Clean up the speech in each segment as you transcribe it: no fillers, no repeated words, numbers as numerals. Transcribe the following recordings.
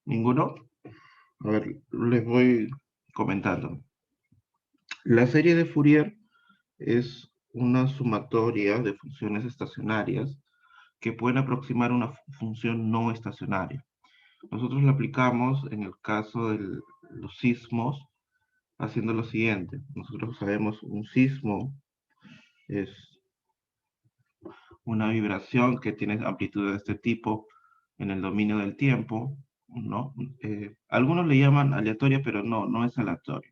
¿Ninguno? A ver, les voy comentando. La serie de Fourier es una sumatoria de funciones estacionarias que pueden aproximar una función no estacionaria. Nosotros la aplicamos en el caso de los sismos haciendo lo siguiente. Nosotros sabemos un sismo es una vibración que tiene amplitud de este tipo en el dominio del tiempo, ¿no? Algunos le llaman aleatoria, pero no es aleatorio,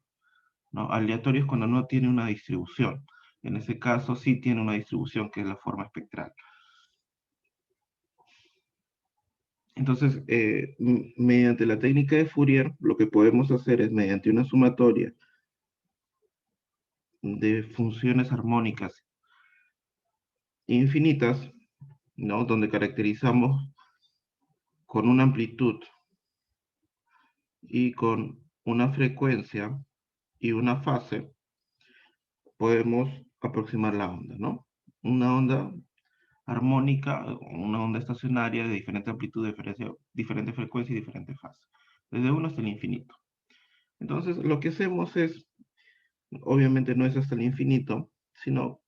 ¿no? Aleatorio es cuando no tiene una distribución. En ese caso sí tiene una distribución que es la forma espectral. Entonces, mediante la técnica de Fourier, lo que podemos hacer es, mediante una sumatoria de funciones armónicas infinitas, ¿no? Donde caracterizamos con una amplitud y con una frecuencia y una fase, podemos aproximar la onda, ¿no? Una onda armónica, una onda estacionaria de diferente amplitud, diferente frecuencia y diferente fase, desde 1 hasta el infinito. Entonces, lo que hacemos es, obviamente no es hasta el infinito, sino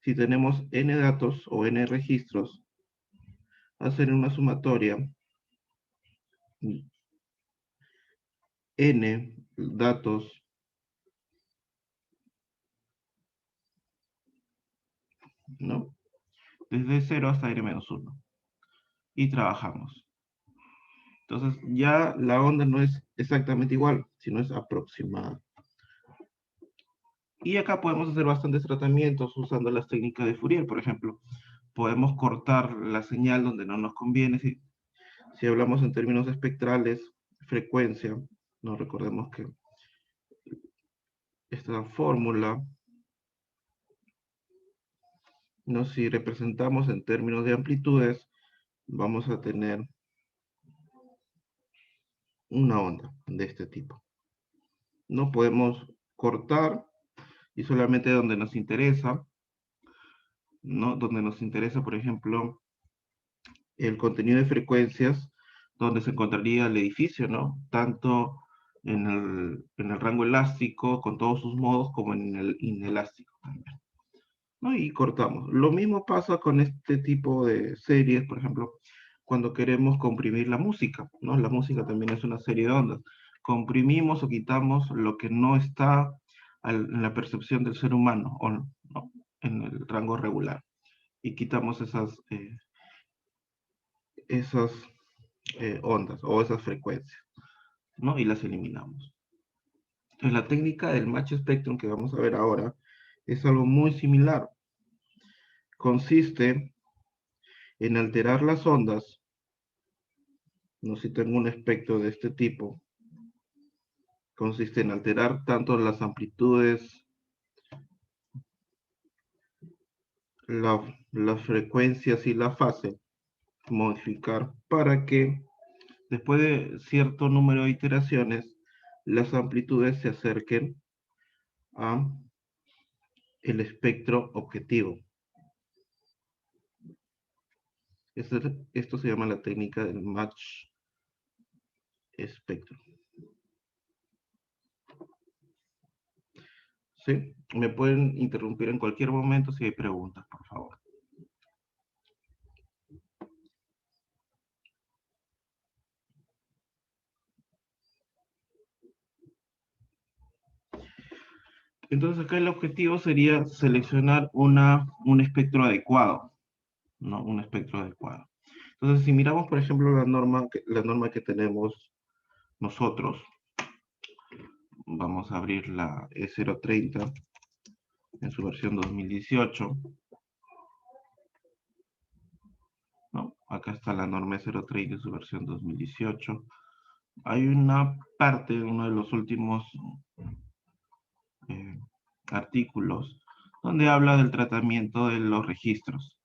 si tenemos n datos o n registros, hacer una sumatoria n datos, ¿no? Desde 0 hasta n-1. Y trabajamos. Entonces ya la onda no es exactamente igual, sino es aproximada. Y acá podemos hacer bastantes tratamientos usando las técnicas de Fourier, por ejemplo. Podemos cortar la señal donde no nos conviene. Si hablamos en términos espectrales, frecuencia, no recordemos que esta fórmula, ¿no? Si representamos en términos de amplitudes, vamos a tener una onda de este tipo. No podemos cortar y solamente donde nos interesa, ¿no? Donde nos interesa, por ejemplo, el contenido de frecuencias, donde se encontraría el edificio, ¿no? Tanto en el rango elástico, con todos sus modos, como en el inelástico también, ¿no? Y cortamos. Lo mismo pasa con este tipo de series, por ejemplo, cuando queremos comprimir la música, ¿no? La música también es una serie de ondas. Comprimimos o quitamos lo que no está en la percepción del ser humano, o no, en el rango regular. Y quitamos esas ondas o esas frecuencias, ¿no? Y las eliminamos. Entonces, la técnica del match spectrum que vamos a ver ahora es algo muy similar. Consiste en alterar las ondas, no si tengo un espectro de este tipo, consiste en alterar tanto las amplitudes, las frecuencias y la fase, modificar para que después de cierto número de iteraciones, las amplitudes se acerquen a el espectro objetivo. Esto se llama la técnica del match spectrum. ¿Sí? Me pueden interrumpir en cualquier momento si hay preguntas, por favor. Entonces acá el objetivo sería seleccionar un espectro adecuado, ¿no? Un espectro adecuado. Entonces, si miramos, por ejemplo, la norma que tenemos nosotros, vamos a abrir la E030 en su versión 2018, ¿no? Acá está la norma E030 en su versión 2018. Hay una parte, uno de los últimos eh, artículos, donde habla del tratamiento de los registros.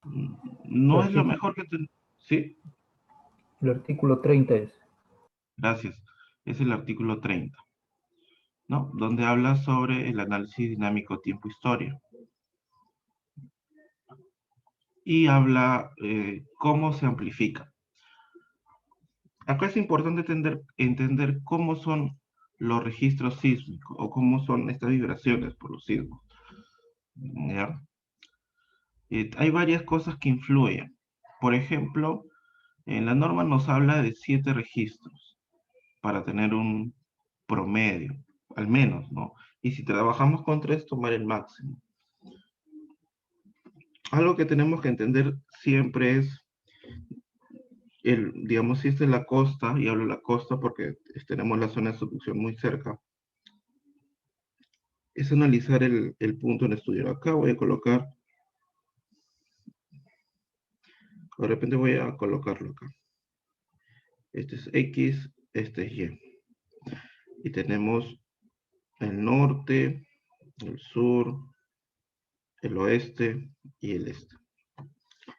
El No es lo artículo, mejor que... Sí, el artículo 30 es. gracias. Es el artículo 30, ¿no? Donde habla sobre el análisis dinámico tiempo-historia. Y habla cómo se amplifica. Acá es importante entender cómo son los registros sísmicos o cómo son estas vibraciones por los sismos. ¿Ya? Hay varias cosas que influyen. Por ejemplo, en la norma nos habla de 7 registros para tener un promedio, al menos, ¿no? Y si trabajamos con 3, tomar el máximo. Algo que tenemos que entender siempre es, digamos, si esta es la costa, y hablo de la costa porque tenemos la zona de subducción muy cerca, es analizar el punto en estudio. Acá voy a colocar, de repente voy a colocarlo acá. Este es X, este es Y. Y tenemos el norte, el sur, el oeste y el este.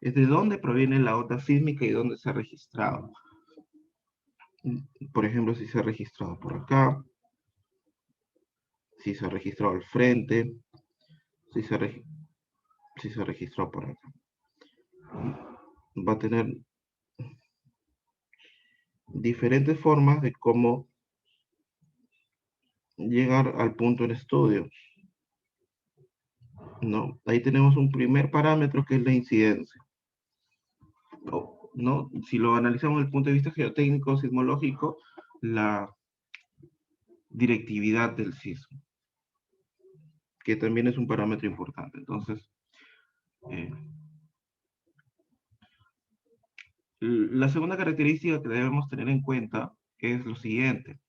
Es de dónde proviene la onda sísmica y dónde se ha registrado. Por ejemplo, si se ha registrado por acá, si se ha registrado al frente, si se, si se registró por acá. Va a tener diferentes formas de cómo llegar al punto en estudio. ¿No? Ahí tenemos un primer parámetro que es la incidencia. ¿No? Si lo analizamos desde el punto de vista geotécnico, sismológico, la directividad del sismo, que también es un parámetro importante. Entonces, eh, la segunda característica que debemos tener en cuenta es lo siguiente.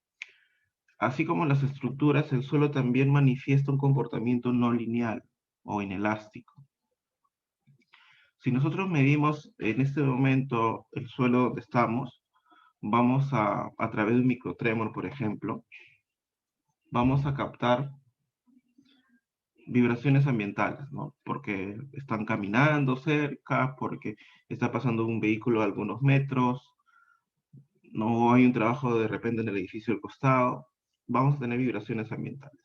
Así como las estructuras, el suelo también manifiesta un comportamiento no lineal o inelástico. Si nosotros medimos en este momento el suelo donde estamos, vamos a través de un microtremor, por ejemplo, vamos a captar vibraciones ambientales, ¿no? Porque están caminando cerca, porque está pasando un vehículo a algunos metros, no hay un trabajo de repente en el edificio del costado, vamos a tener vibraciones ambientales.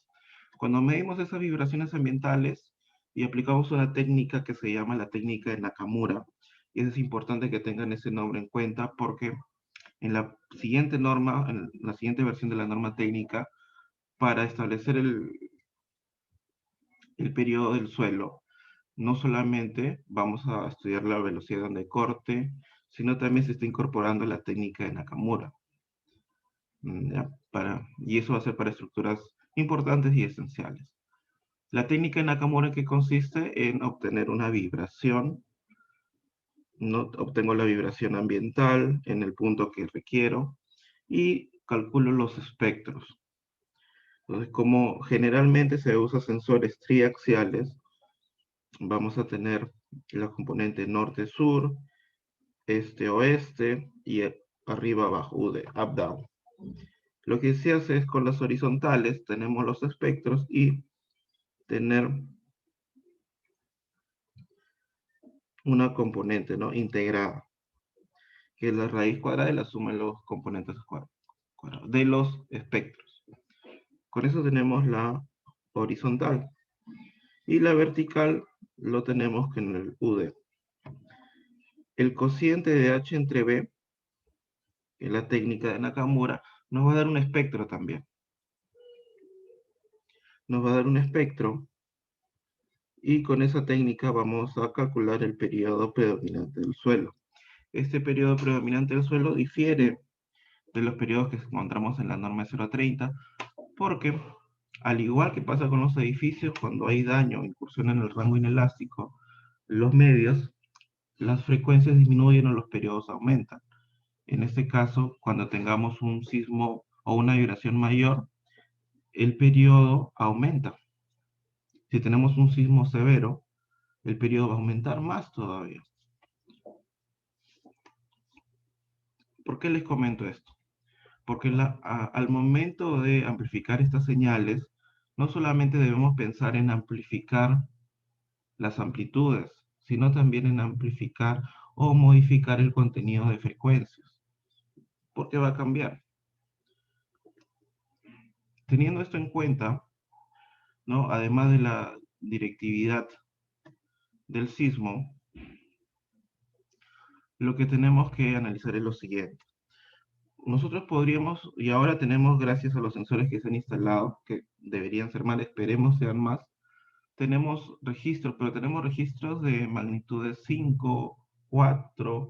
Cuando medimos esas vibraciones ambientales y aplicamos una técnica que se llama la técnica de Nakamura, y es importante que tengan ese nombre en cuenta porque en la siguiente norma, en la siguiente versión de la norma técnica, para establecer el periodo del suelo, no solamente vamos a estudiar la velocidad de corte, sino también se está incorporando la técnica de Nakamura. ¿Ya? Y eso va a ser para estructuras importantes y esenciales. La técnica de Nakamura en que consiste en obtener una vibración, ¿no? Obtengo la vibración ambiental en el punto que requiero y calculo los espectros. Entonces, como generalmente se usa sensores triaxiales, vamos a tener la componente norte-sur, este-oeste y arriba-abajo, up-down. Lo que se hace es con las horizontales, tenemos los espectros y tener una componente, ¿no? Integrada, que es la raíz cuadrada de la suma de los componentes cuadrados de los espectros. Con eso tenemos la horizontal. Y la vertical lo tenemos en el UD. El cociente de H entre B, que es la técnica de Nakamura, nos va a dar un espectro también. Nos va a dar un espectro y con esa técnica vamos a calcular el periodo predominante del suelo. Este periodo predominante del suelo difiere de los periodos que encontramos en la norma 030 porque, al igual que pasa con los edificios, cuando hay daño o incursión en el rango inelástico, los medios, las frecuencias disminuyen o los periodos aumentan. En este caso, cuando tengamos un sismo o una vibración mayor, el periodo aumenta. Si tenemos un sismo severo, el periodo va a aumentar más todavía. ¿Por qué les comento esto? Porque al momento de amplificar estas señales, no solamente debemos pensar en amplificar las amplitudes, sino también en amplificar o modificar el contenido de frecuencias, porque va a cambiar. Teniendo esto en cuenta, ¿no? Además de la directividad del sismo, lo que tenemos que analizar es lo siguiente. nosotros podríamos, y ahora tenemos, gracias a los sensores que se han instalado, que deberían ser más, esperemos sean más, tenemos registros, pero tenemos registros de magnitudes 5, 4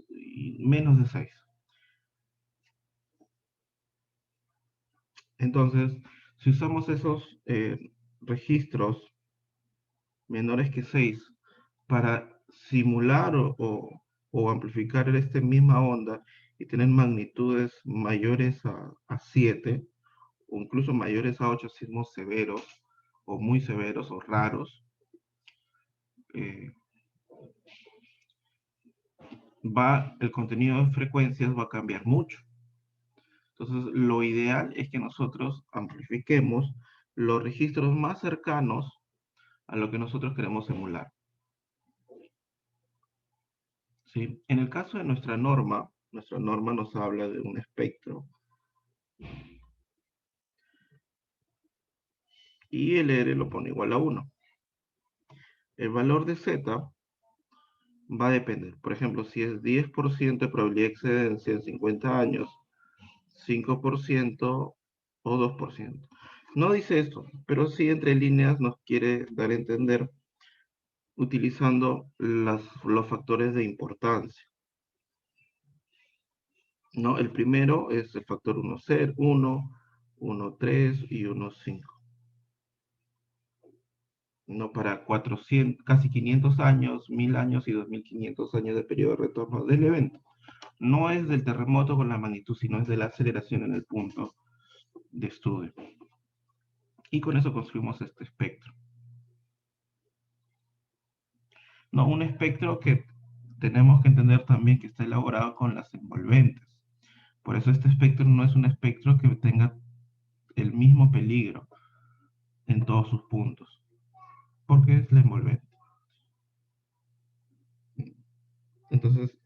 y menos de 6. Entonces, si usamos esos registros menores que 6 para simular o amplificar esta misma onda y tener magnitudes mayores a 7 o incluso mayores a 8 sismos severos o muy severos o raros, eh, el contenido de frecuencias va a cambiar mucho. Entonces, lo ideal es que nosotros amplifiquemos los registros más cercanos a lo que nosotros queremos emular. ¿Sí? En el caso de nuestra norma nos habla de un espectro y el R lo pone igual a 1. El valor de Z va a depender. Por ejemplo, si es 10% de probabilidad de excedencia en 50 años, 5% o 2%. No dice esto, pero sí entre líneas nos quiere dar a entender utilizando los factores de importancia. ¿No? El primero es el factor 1, 0, 1, 1, 3 y 1, 5. ¿No? Para 400, casi 500 años, 1000 años y 2500 años de periodo de retorno del evento. No es del terremoto con la magnitud, sino es de la aceleración en el punto de estudio. Y con eso construimos este espectro. No, un espectro que tenemos que entender también que está elaborado con las envolventes. Por eso este espectro no es un espectro que tenga el mismo peligro en todos sus puntos, porque es la envolvente. Entonces,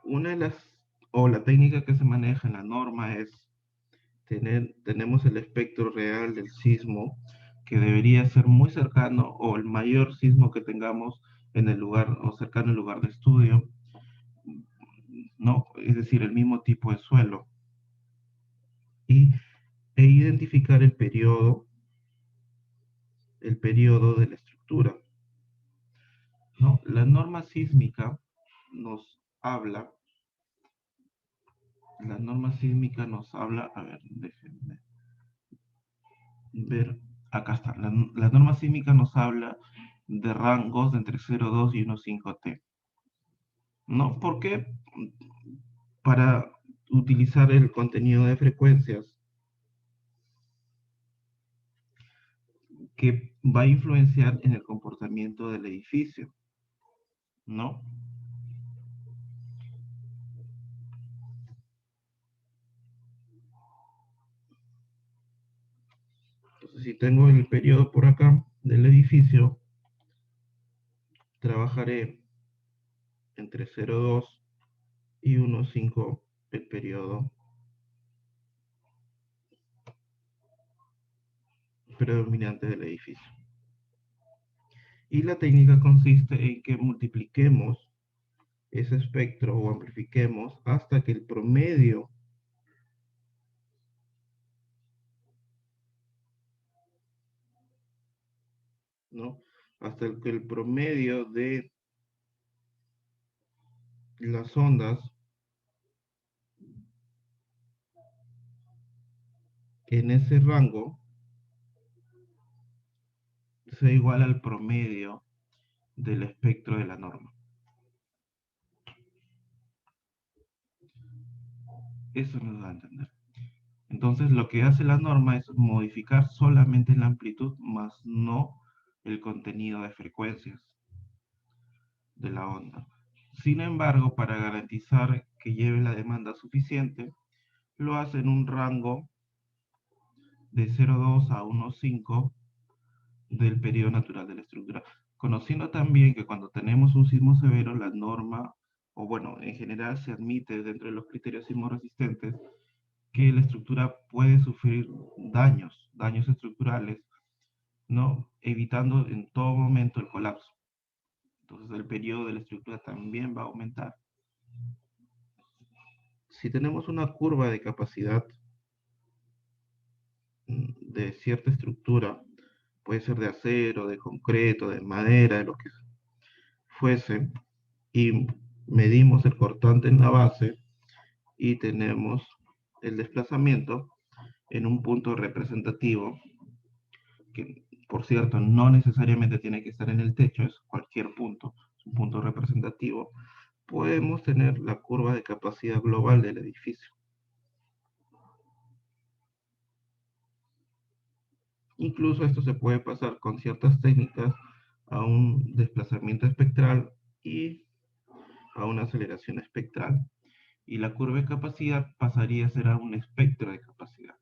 una de las, o la técnica que se maneja en la norma es tenemos el espectro real del sismo, que debería ser muy cercano, o el mayor sismo que tengamos en el lugar, o cercano al lugar de estudio, ¿no? Es decir, el mismo tipo de suelo, e identificar el periodo de la estructura, ¿no? La norma sísmica nos habla, a ver, déjenme ver, acá está, la norma sísmica nos habla de rangos de entre 0,2 y 1,5T, ¿no? ¿Por qué? Para utilizar el contenido de frecuencias que va a influenciar en el comportamiento del edificio, ¿no? Entonces, si tengo el periodo por acá del edificio, trabajaré entre 0,2 y 1,5 el periodo predominante del edificio. Y la técnica consiste en que multipliquemos ese espectro o amplifiquemos hasta que el promedio ¿no? Hasta que el promedio de las ondas en ese rango sea igual al promedio del espectro de la norma. Eso nos da a entender. Entonces, lo que hace la norma es modificar solamente la amplitud, más no el contenido de frecuencias de la onda. Sin embargo, para garantizar que lleve la demanda suficiente, lo hace en un rango de 0,2 a 1,5 del periodo natural de la estructura. Conociendo también que cuando tenemos un sismo severo, la norma, o bueno, en general se admite dentro de los criterios sismoresistentes, que la estructura puede sufrir daños estructurales, ¿no? Evitando en todo momento el colapso. Entonces el periodo de la estructura también va a aumentar. si tenemos una curva de capacidad de cierta estructura, puede ser de acero, de concreto, de madera, de lo que fuese, y medimos el cortante en la base y tenemos el desplazamiento en un punto representativo, que por cierto no necesariamente tiene que estar en el techo, es cualquier punto, es un punto representativo, podemos tener la curva de capacidad global del edificio. Incluso esto se puede pasar con ciertas técnicas a un desplazamiento espectral y a una aceleración espectral. Y la curva de capacidad pasaría a ser a un espectro de capacidad.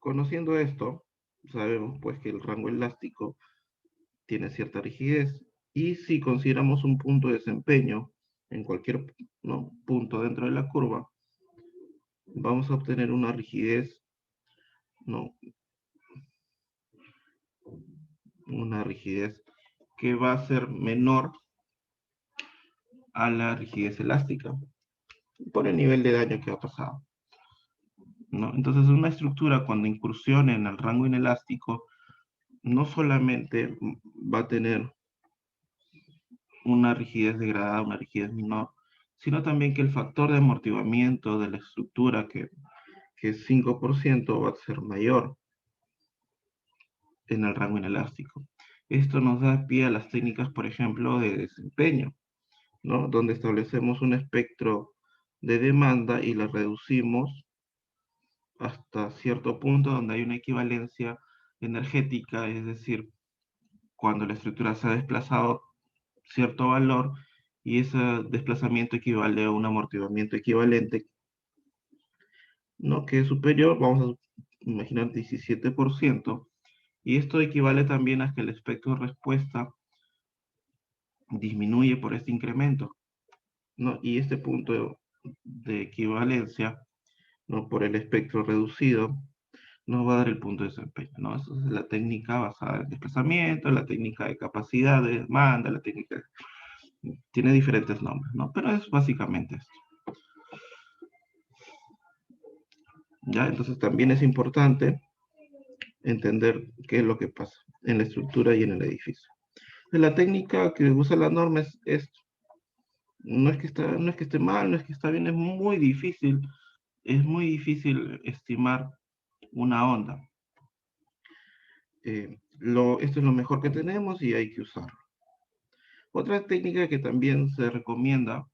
Conociendo esto, sabemos pues que el rango elástico tiene cierta rigidez y si consideramos un punto de desempeño en cualquier, ¿no?, punto dentro de la curva, vamos a obtener una rigidez, ¿no?, una rigidez que va a ser menor a la rigidez elástica por el nivel de daño que ha pasado, ¿no? Entonces una estructura cuando incursione en el rango inelástico no solamente va a tener una rigidez degradada, una rigidez menor, sino también que el factor de amortiguamiento de la estructura, que es 5%, va a ser mayor en el rango inelástico. Esto nos da pie a las técnicas, por ejemplo, de desempeño, ¿no?, donde establecemos un espectro de demanda y la reducimos hasta cierto punto donde hay una equivalencia energética, es decir, cuando la estructura se ha desplazado cierto valor y ese desplazamiento equivale a un amortiguamiento equivalente, ¿no?, que es superior, vamos a imaginar 17%, y esto equivale también a que el espectro de respuesta disminuye por este incremento, ¿no? Y este punto de equivalencia, ¿no?, por el espectro reducido, nos va a dar el punto de desempeño, ¿no? Esa es la técnica basada en desplazamiento, la técnica de capacidad de demanda, la técnica... Tiene diferentes nombres, ¿no? Pero es básicamente esto. ¿Ya? Entonces también es importante entender qué es lo que pasa en la estructura y en el edificio. La técnica que usa la norma es esto. No es que esté mal, no es que está bien, es muy difícil estimar una onda. Esto es lo mejor que tenemos y hay que usarlo. Otra técnica que también se recomienda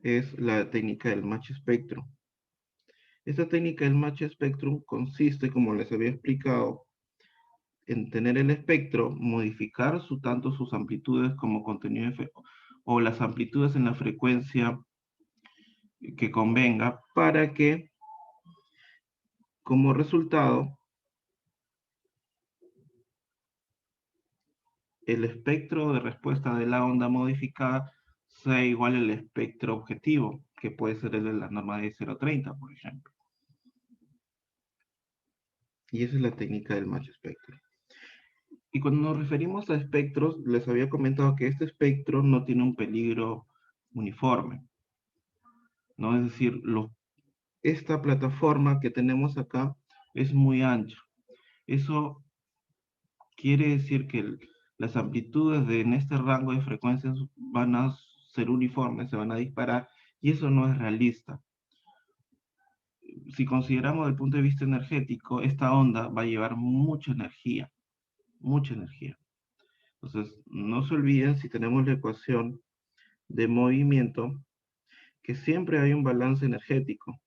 es la técnica del match spectrum. Esta técnica del match spectrum consiste, como les había explicado, en tener el espectro, modificar tanto sus amplitudes como contenido o las amplitudes en la frecuencia que convenga para que como resultado el espectro de respuesta de la onda modificada sea igual al espectro objetivo, que puede ser el de la norma de 0.30, por ejemplo. Y esa es la técnica del match spectrum. Y cuando nos referimos a espectros, les había comentado que este espectro no tiene un peligro uniforme, ¿no? Es decir, esta plataforma que tenemos acá es muy ancha. Eso quiere decir que las amplitudes en este rango de frecuencias van a ser uniformes, se van a disparar, y eso no es realista. Si consideramos desde el punto de vista energético, esta onda va a llevar mucha energía, mucha energía. Entonces, no se olviden, si tenemos la ecuación de movimiento, que siempre hay un balance energético.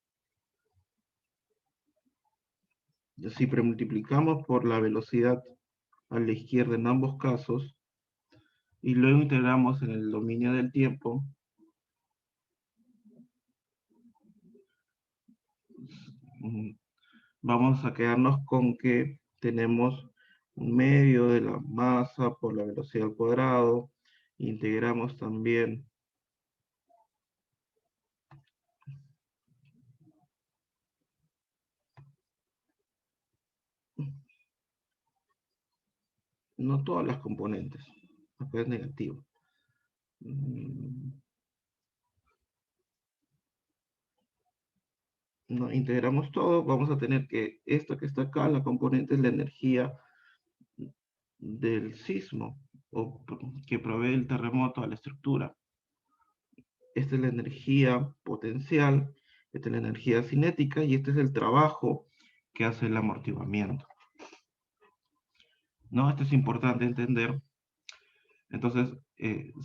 Si premultiplicamos por la velocidad a la izquierda en ambos casos, y luego integramos en el dominio del tiempo, vamos a quedarnos con que tenemos un medio de la masa por la velocidad al cuadrado, integramos también no todas las componentes, acá es negativo. ¿no? Integramos todo, vamos a tener que esta que está acá, la componente es la energía del sismo, o que provee el terremoto a la estructura. Esta es la energía potencial, esta es la energía cinética y este es el trabajo que hace el amortiguamiento. ¿No? Esto es importante entender. Entonces,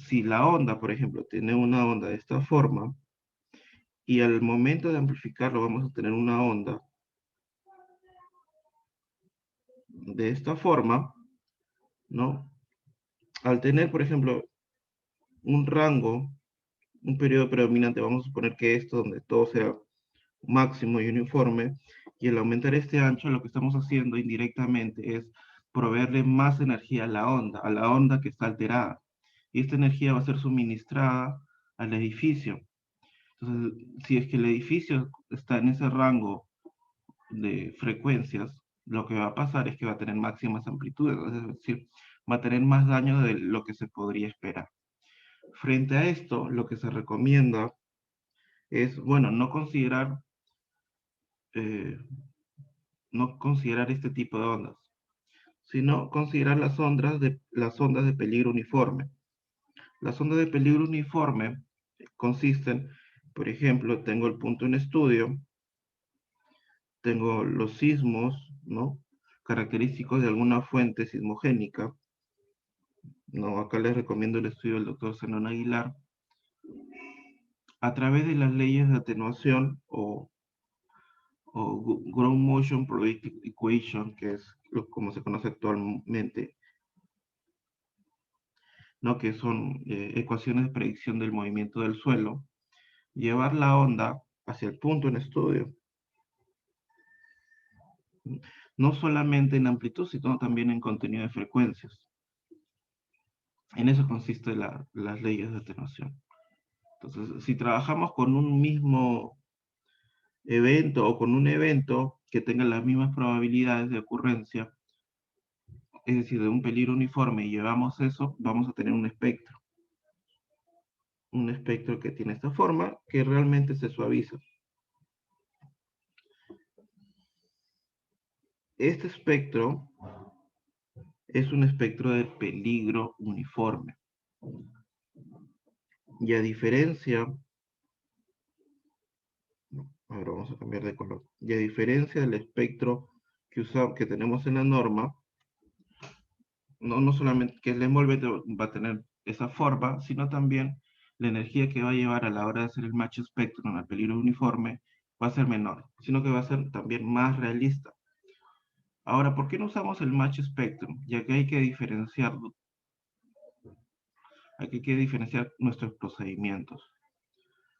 si la onda, por ejemplo, tiene una onda de esta forma, y al momento de amplificarlo vamos a tener una onda de esta forma, ¿no? Al tener, por ejemplo, un rango, un periodo predominante, vamos a suponer que esto, donde todo sea máximo y uniforme, y al aumentar este ancho, lo que estamos haciendo indirectamente es proveerle más energía a la onda que está alterada. Y esta energía va a ser suministrada al edificio. Entonces, si es que el edificio está en ese rango de frecuencias, lo que va a pasar es que va a tener máximas amplitudes, es decir, va a tener más daño de lo que se podría esperar. Frente a esto, lo que se recomienda es, bueno, eh, no considerar este tipo de ondas, sino considerar las ondas de peligro uniforme. Las ondas de peligro uniforme consisten, por ejemplo, tengo el punto en estudio, tengo los sismos, ¿no? Característicos de alguna fuente sismogénica, ¿no? Acá les recomiendo el estudio del doctor Zenón Aguilar, a través de las leyes de atenuación o Ground Motion Probability Equation, que es como se conoce actualmente, ¿no? Que son ecuaciones de predicción del movimiento del suelo, llevar la onda hacia el punto en estudio, no solamente en amplitud, sino también en contenido de frecuencias. En eso consiste las leyes de atenuación. Entonces, si trabajamos con un mismo evento o con un evento que tenga las mismas probabilidades de ocurrencia, es decir, de un peligro uniforme, y llevamos eso, vamos a tener un espectro. Un espectro que tiene esta forma, que realmente se suaviza. Este espectro es un espectro de peligro uniforme. Y a diferencia, ahora vamos a cambiar de color, y a diferencia del espectro que tenemos en la norma, no solamente que el envolvente va a tener esa forma, sino también la energía que va a llevar a la hora de hacer el match spectrum al peligro uniforme va a ser menor, sino que va a ser también más realista. Ahora, ¿por qué no usamos el match spectrum? Ya que hay que diferenciarlo, hay que diferenciar nuestros procedimientos.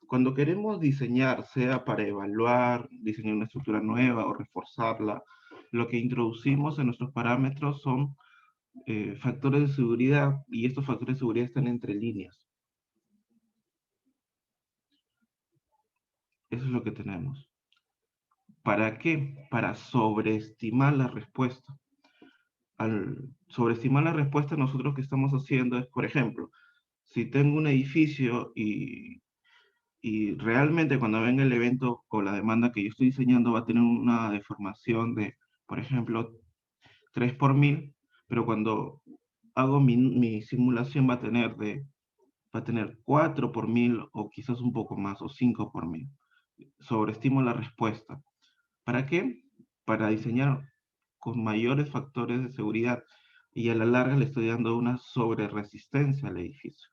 Cuando queremos diseñar, sea para evaluar, diseñar una estructura nueva o reforzarla, lo que introducimos en nuestros parámetros son factores de seguridad, y estos factores de seguridad están entre líneas. Eso es lo que tenemos. ¿Para qué? Para sobreestimar la respuesta. Al sobreestimar la respuesta, nosotros que estamos haciendo es, por ejemplo, si tengo un edificio y realmente cuando venga el evento o la demanda que yo estoy diseñando va a tener una deformación de, por ejemplo, 3 por 1000, pero cuando hago mi simulación va a tener 4 por 1000 o quizás un poco más, o 5 por 1000. Sobreestimo la respuesta. ¿Para qué? Para diseñar con mayores factores de seguridad, y a la larga le estoy dando una sobreresistencia al edificio.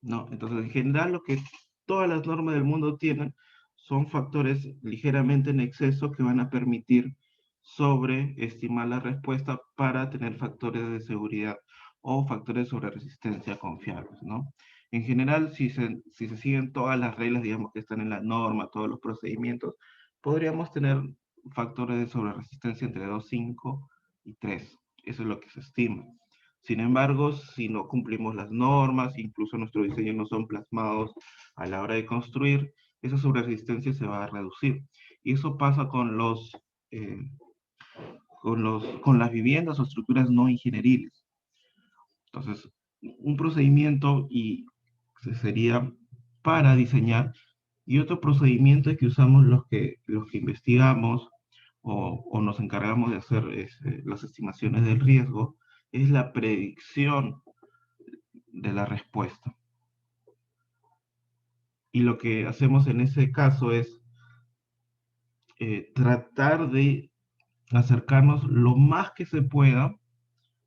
¿No? Entonces, en general, lo que todas las normas del mundo tienen son factores ligeramente en exceso que van a permitir sobreestimar la respuesta para tener factores de seguridad o factores sobre resistencia confiables, ¿no? En general, si se siguen todas las reglas, digamos, que están en la norma, todos los procedimientos, podríamos tener factores de sobre resistencia entre 2, 5 y 3. Eso es lo que se estima. Sin embargo, si no cumplimos las normas, incluso nuestros diseños no son plasmados a la hora de construir, esa sobreresistencia se va a reducir. Y eso pasa eh, con las viviendas o estructuras no ingenieriles. Entonces, un procedimiento sería para diseñar Y otro procedimiento que usamos los que investigamos o nos encargamos de hacer las estimaciones del riesgo es la predicción de la respuesta. Y lo que hacemos en ese caso es tratar de acercarnos lo más que se pueda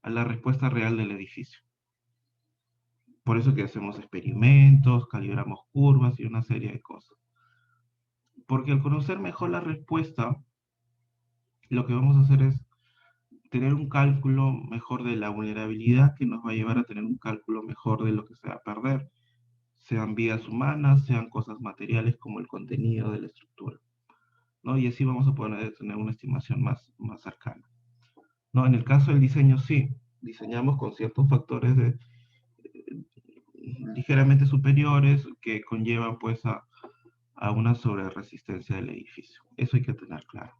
a la respuesta real del edificio. Por eso que hacemos experimentos, calibramos curvas y una serie de cosas. Porque al conocer mejor la respuesta, lo que vamos a hacer es tener un cálculo mejor de la vulnerabilidad que nos va a llevar a tener un cálculo mejor de lo que se va a perder, sean vidas humanas, sean cosas materiales como el contenido de la estructura, ¿no? Y así vamos a poder tener una estimación más cercana, ¿no? En el caso del diseño, sí, diseñamos con ciertos factores ligeramente superiores que conllevan pues a una sobreresistencia del edificio. Eso hay que tener claro.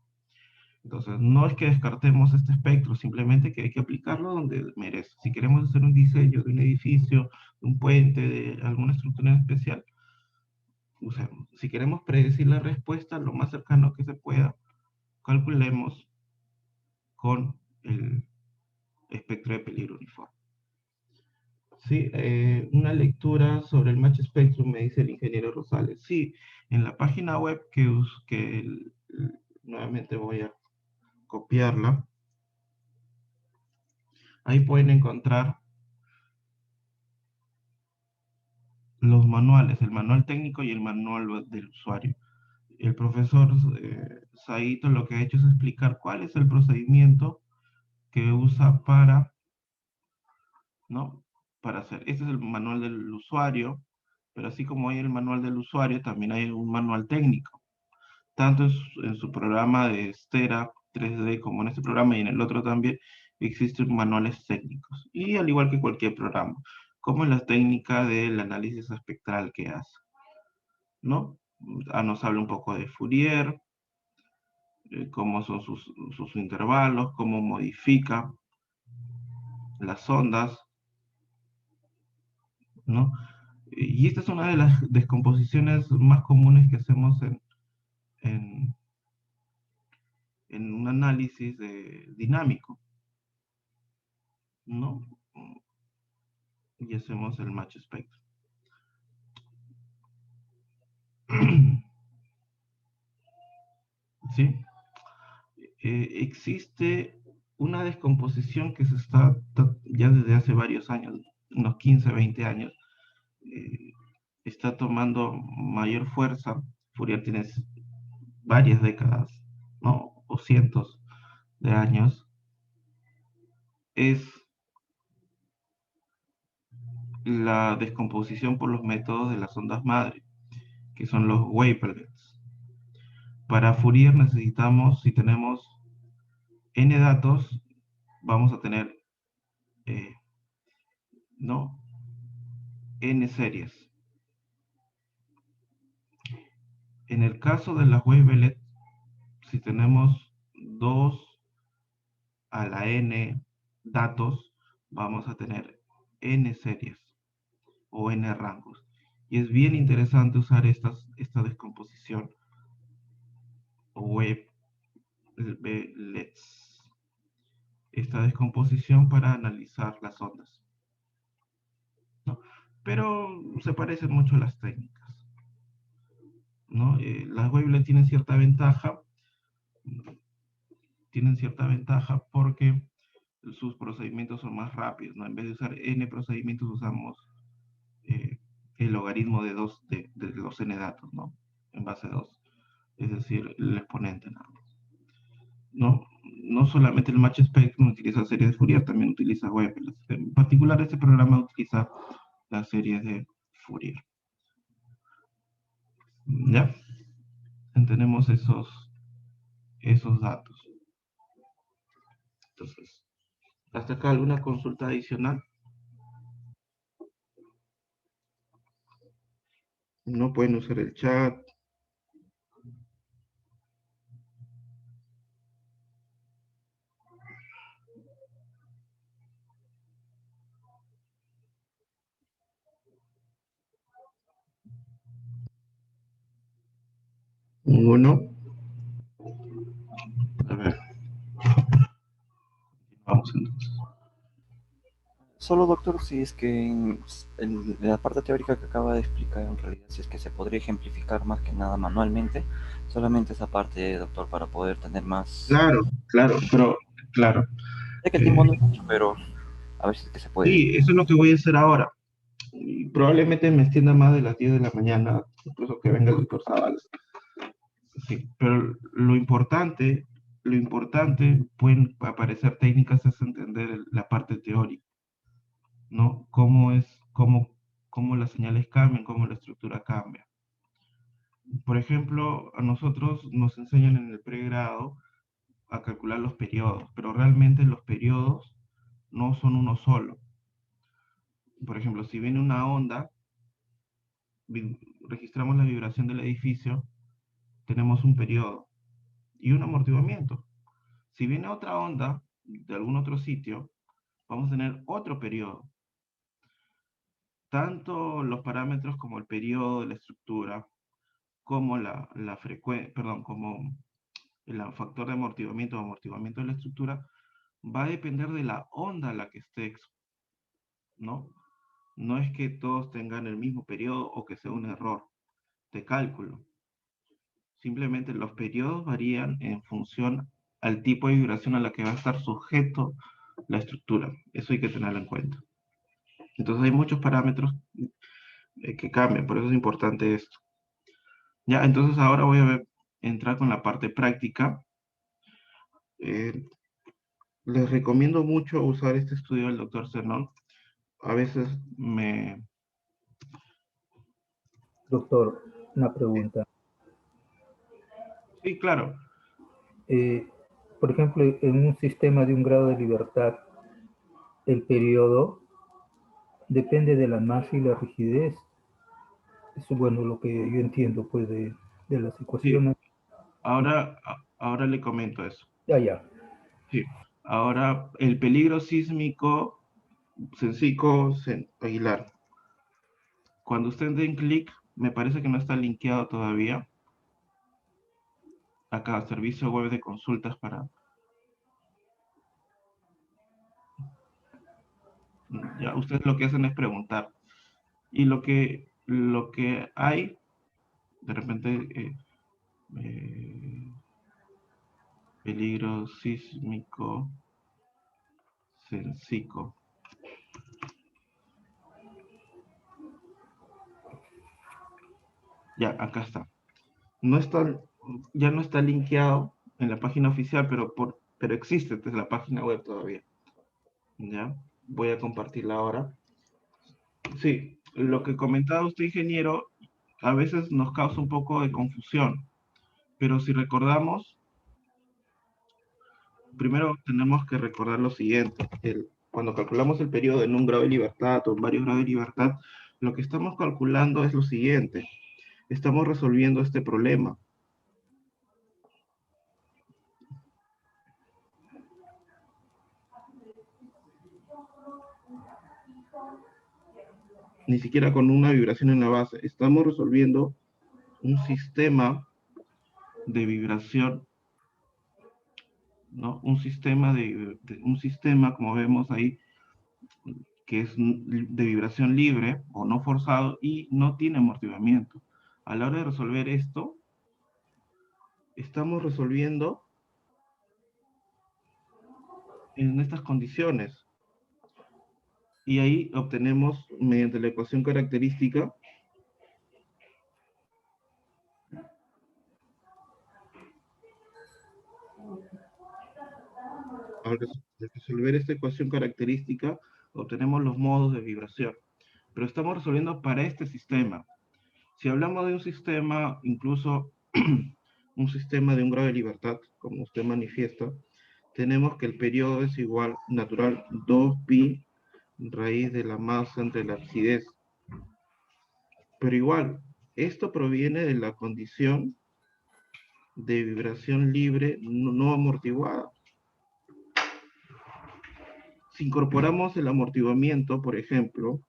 Entonces, no es que descartemos este espectro, simplemente que hay que aplicarlo donde merece. Si queremos hacer un diseño de un edificio, de un puente, de alguna estructura en especial, usemos. Si queremos predecir la respuesta lo más cercano que se pueda, calculemos con el espectro de peligro uniforme. Sí, una lectura sobre el Match Spectrum, me dice el ingeniero Rosales. Sí, en la página web nuevamente voy a copiarla, ahí pueden encontrar los manuales, el manual técnico y el manual del usuario. El profesor Saito lo que ha hecho es explicar cuál es el procedimiento que usa ¿no? Para hacer. Este es el manual del usuario, pero así como hay el manual del usuario, también hay un manual técnico. Tanto en su programa de Stera 3D como en este programa y en el otro también existen manuales técnicos. Y al igual que cualquier programa, como en la técnica del análisis espectral que hace, ¿no? Nos habla un poco de Fourier, cómo son sus intervalos, cómo modifica las ondas, ¿no? Y esta es una de las descomposiciones más comunes que hacemos en, en un análisis dinámico, ¿no? Y hacemos el match spectrum. ¿Sí? Existe una descomposición que se está ya desde hace varios años, unos 15, 20 años, eh, está tomando mayor fuerza. Fourier tiene varias décadas, ¿no? O cientos de años. Es la descomposición por los métodos de las ondas madre, que son los wavelets. Para Fourier necesitamos, si tenemos n datos, vamos a tener, ¿no? N series. En el caso de las wavelets, si tenemos 2 a la n datos, vamos a tener n series o n rangos. Y es bien interesante usar esta descomposición wavelets, esta descomposición para analizar las ondas, ¿no? Pero se parecen mucho a las técnicas, ¿no? Las wavelets tienen cierta ventaja porque sus procedimientos son más rápidos, ¿no? En vez de usar n procedimientos usamos el logaritmo de los n datos, ¿no? En base a 2, es decir, el exponente nada más. No, no solamente el Match Spectrum utiliza series de Fourier, también utiliza wavelets. En particular, este programa utiliza las series de Fourier. ¿Ya? Tenemos esos datos. Entonces, hasta acá alguna consulta adicional. No pueden usar el chat. Ninguno. A ver, vamos entonces. Solo, doctor, si es que en la parte teórica que acaba de explicar, en realidad, si es que se podría ejemplificar más que nada manualmente, solamente esa parte, doctor, para poder tener más... Claro, claro, pero, claro. Sé que el eh, tiempo no es mucho, pero a ver si es que se puede. sí, eso es lo que voy a hacer ahora. Y probablemente me extienda más de las 10 de la mañana, incluso que venga el doctor Zabalas. Sí, pero lo importante, pueden aparecer técnicas, es entender la parte teórica, ¿no? Cómo las señales cambian, cómo la estructura cambia. Por ejemplo, a nosotros nos enseñan en el pregrado a calcular los periodos, pero realmente los periodos no son uno solo. Por ejemplo, si viene una onda, registramos la vibración del edificio, tenemos un periodo y un amortiguamiento. Si viene otra onda de algún otro sitio, vamos a tener otro periodo. Tanto los parámetros como el periodo de la estructura, como la frecuencia, perdón, como el factor de amortiguamiento o amortiguamiento de la estructura, va a depender de la onda a la que esté, ¿no? No es que todos tengan el mismo periodo o que sea un error de cálculo. Simplemente los periodos varían en función al tipo de vibración a la que va a estar sujeto la estructura. Eso hay que tenerlo en cuenta. Entonces hay muchos parámetros que cambian, por eso es importante esto. Ya, entonces ahora voy a entrar con la parte práctica. Eh, Les recomiendo mucho usar este estudio del doctor Cernon. A veces me... Doctor, una pregunta. Sí, claro. Eh, por ejemplo, en un sistema de un grado de libertad, el periodo depende de la masa y la rigidez. Eso, bueno, lo que yo entiendo, pues, de las Sí, ecuaciones. ahora le comento eso. Ya, ya. Sí. Ahora, el peligro sísmico, Sencico, Aguilar. Cuando usted den clic, me parece que no está linkeado todavía. Acá, servicio web de consultas para... Ya, ustedes lo que hacen es preguntar. Y lo que hay, de repente, eh, peligro sísmico, Sencico. Ya, acá está. No está, ya no está linkeado en la página oficial, pero existe desde la página web todavía. ¿Ya? Voy a compartirla ahora. Sí, lo que comentaba usted, ingeniero, a veces nos causa un poco de confusión, pero si recordamos, primero tenemos que recordar lo siguiente. Cuando calculamos el periodo en un grado de libertad o en varios grados de libertad, lo que estamos calculando es lo siguiente. Estamos resolviendo este problema. Ni siquiera con una vibración en la base. Estamos resolviendo un sistema de vibración, ¿no? Un sistema, como vemos ahí, que es de vibración libre o no forzado y no tiene amortiguamiento. A la hora de resolver esto, estamos resolviendo en estas condiciones. Y ahí obtenemos, mediante la ecuación característica, al resolver esta ecuación característica, obtenemos los modos de vibración. Pero estamos resolviendo para este sistema. Si hablamos de un sistema, incluso un sistema de un grado de libertad, como usted manifiesta, tenemos que el periodo es igual natural 2pi raíz de la masa entre la rigidez. Pero igual, esto proviene de la condición de vibración libre no amortiguada. Si incorporamos el amortiguamiento, por ejemplo,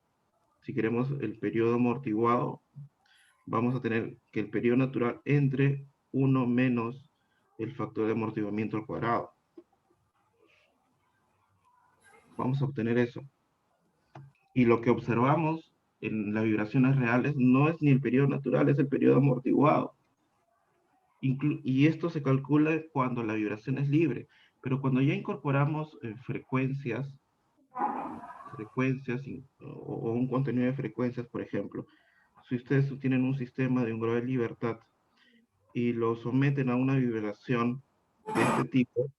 si queremos el periodo amortiguado, vamos a tener que el periodo natural entre 1 menos el factor de amortiguamiento al cuadrado. Vamos a obtener eso. Y lo que observamos en las vibraciones reales no es ni el periodo natural, es el periodo amortiguado. Y esto se calcula cuando la vibración es libre, pero cuando ya incorporamos frecuencias o un contenido de frecuencias, por ejemplo, si ustedes tienen un sistema de un grado de libertad y lo someten a una vibración de este tipo,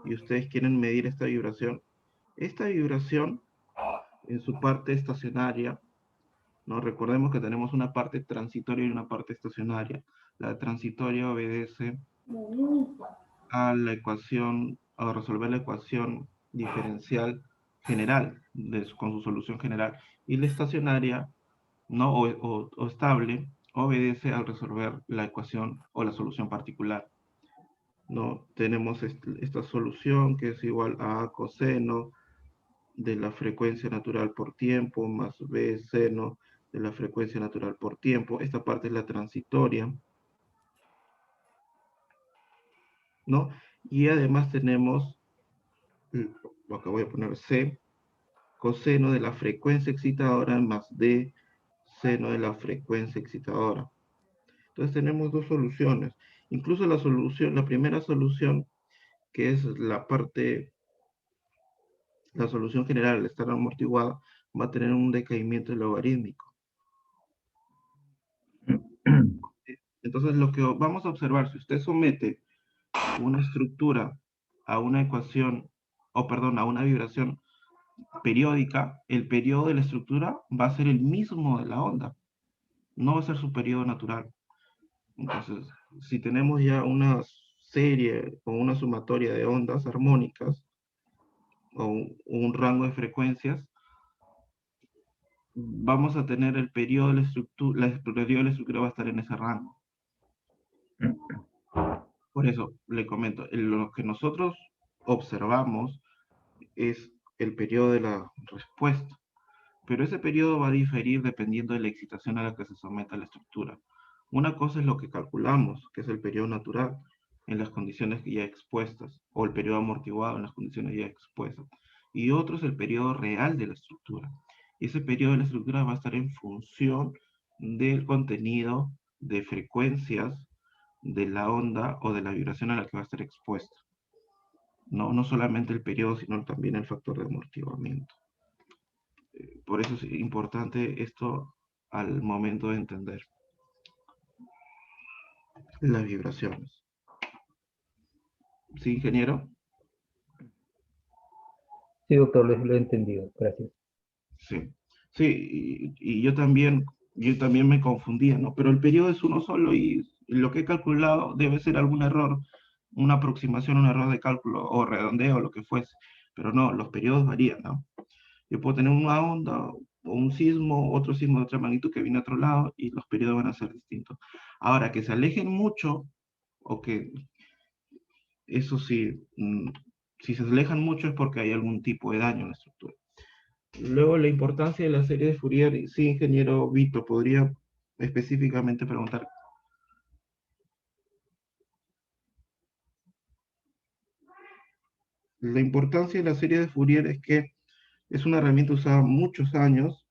y ustedes quieren medir esta vibración en su parte estacionaria, ¿no? Recordemos que tenemos una parte transitoria y una parte estacionaria. La transitoria obedece a la ecuación, a resolver la ecuación diferencial general con su solución general, y la estacionaria, ¿no? O estable obedece al resolver la ecuación o la solución particular, ¿no? Tenemos esta solución que es igual a coseno de la frecuencia natural por tiempo más b seno de la frecuencia natural por tiempo. Esta parte es la transitoria, ¿no? Y además tenemos lo que voy a poner c coseno de la frecuencia excitadora más d seno de la frecuencia excitadora. Entonces tenemos dos soluciones. Incluso la primera solución, que es la solución general al estar amortiguada, va a tener un decaimiento logarítmico. Entonces lo que vamos a observar, si usted somete una estructura a una ecuación, a una vibración periódica, el periodo de la estructura va a ser el mismo de la onda, no va a ser su periodo natural. Entonces, si tenemos ya una serie o una sumatoria de ondas armónicas o un rango de frecuencias, vamos a tener el periodo de la estructura, va a estar en ese rango. Por eso, le comento, lo que nosotros observamos es el periodo de la respuesta, pero ese periodo va a diferir dependiendo de la excitación a la que se someta la estructura. Una cosa es lo que calculamos, que es el periodo natural, en las condiciones ya expuestas, o el periodo amortiguado en las condiciones ya expuestas, y otro es el periodo real de la estructura. Ese periodo de la estructura va a estar en función del contenido de frecuencias de la onda o de la vibración a la que va a estar expuesta. No solamente el periodo, sino también el factor de amortiguamiento. Por eso es importante esto al momento de entender las vibraciones. ¿Sí, ingeniero? Sí, doctor, lo he entendido. Gracias. Sí. Sí, y yo también me confundía, ¿no? Pero el periodo es uno solo y lo que he calculado debe ser algún error, una aproximación, un error de cálculo o redondeo, lo que fuese. Pero no, los periodos varían, ¿no? Yo puedo tener una onda o un sismo, otro sismo de otra magnitud que viene a otro lado y los periodos van a ser distintos. Ahora, que se alejen mucho, o que eso sí, si se alejan mucho es porque hay algún tipo de daño en la estructura. Luego, la importancia de la serie de Fourier, sí, ingeniero Vito, podría específicamente preguntar. La importancia de la serie de Fourier es que es una herramienta usada muchos años,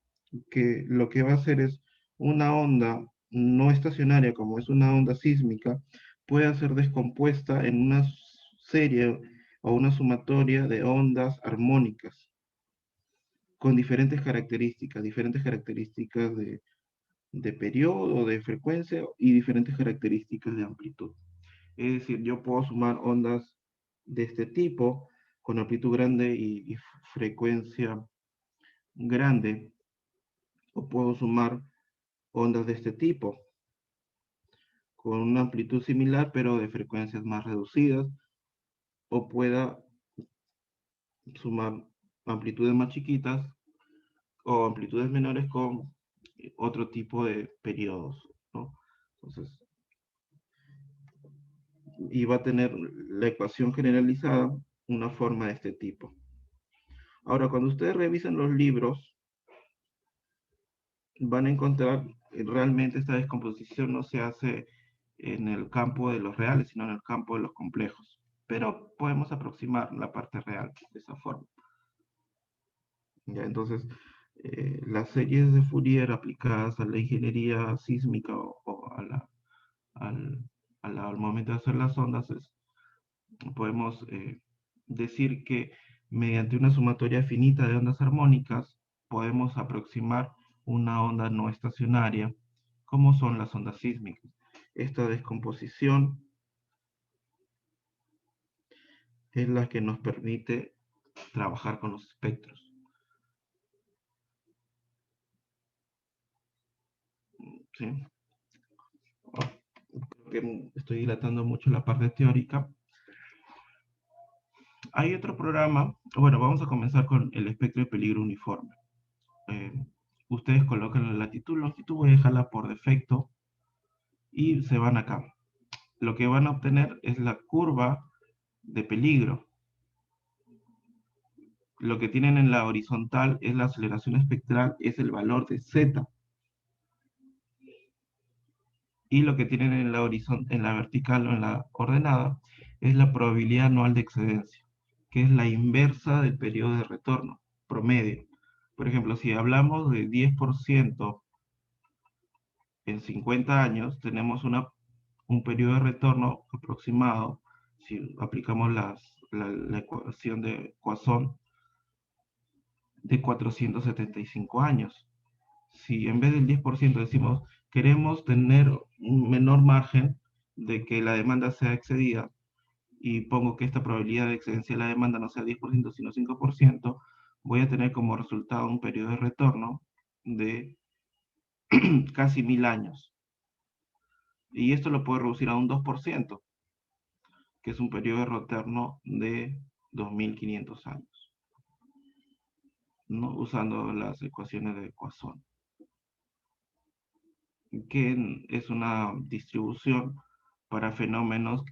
que lo que va a hacer es una onda no estacionaria, como es una onda sísmica, puede ser descompuesta en una serie o una sumatoria de ondas armónicas con diferentes características de periodo, de frecuencia y diferentes características de amplitud. Es decir, yo puedo sumar ondas de este tipo con amplitud grande y frecuencia grande, o puedo sumar ondas de este tipo con una amplitud similar pero de frecuencias más reducidas, o pueda sumar amplitudes más chiquitas o amplitudes menores con otro tipo de periodos, ¿no? Entonces, y va a tener la ecuación generalizada una forma de este tipo. Ahora, cuando ustedes revisen los libros, van a encontrar que realmente esta descomposición no se hace en el campo de los reales, sino en el campo de los complejos. Pero podemos aproximar la parte real de esa forma. ¿Ya? Entonces, las series de Fourier aplicadas a la ingeniería sísmica o al momento de hacer las ondas, podemos decir que mediante una sumatoria finita de ondas armónicas podemos aproximar una onda no estacionaria, como son las ondas sísmicas. Esta descomposición es la que nos permite trabajar con los espectros. ¿Sí? Creo que estoy dilatando mucho la parte teórica. Hay otro programa, bueno, vamos a comenzar con el espectro de peligro uniforme. Ustedes colocan la latitud, longitud, voy a dejarla por defecto y se van acá. Lo que van a obtener es la curva de peligro. Lo que tienen en la horizontal es la aceleración espectral, es el valor de Z. Y lo que tienen en la vertical o en la ordenada es la probabilidad anual de excedencia, que es la inversa del periodo de retorno promedio. Por ejemplo, si hablamos de 10% en 50 años, tenemos un periodo de retorno aproximado, si aplicamos la ecuación de Poisson, de 475 años. Si en vez del 10% decimos, queremos tener un menor margen de que la demanda sea excedida, y pongo que esta probabilidad de excedencia de la demanda no sea 10%, sino 5%, voy a tener como resultado un periodo de retorno de casi 1000 años. Y esto lo puedo reducir a un 2%, que es un periodo de retorno de 2500 años, ¿no? Usando las ecuaciones de Poisson, que es una distribución para fenómenos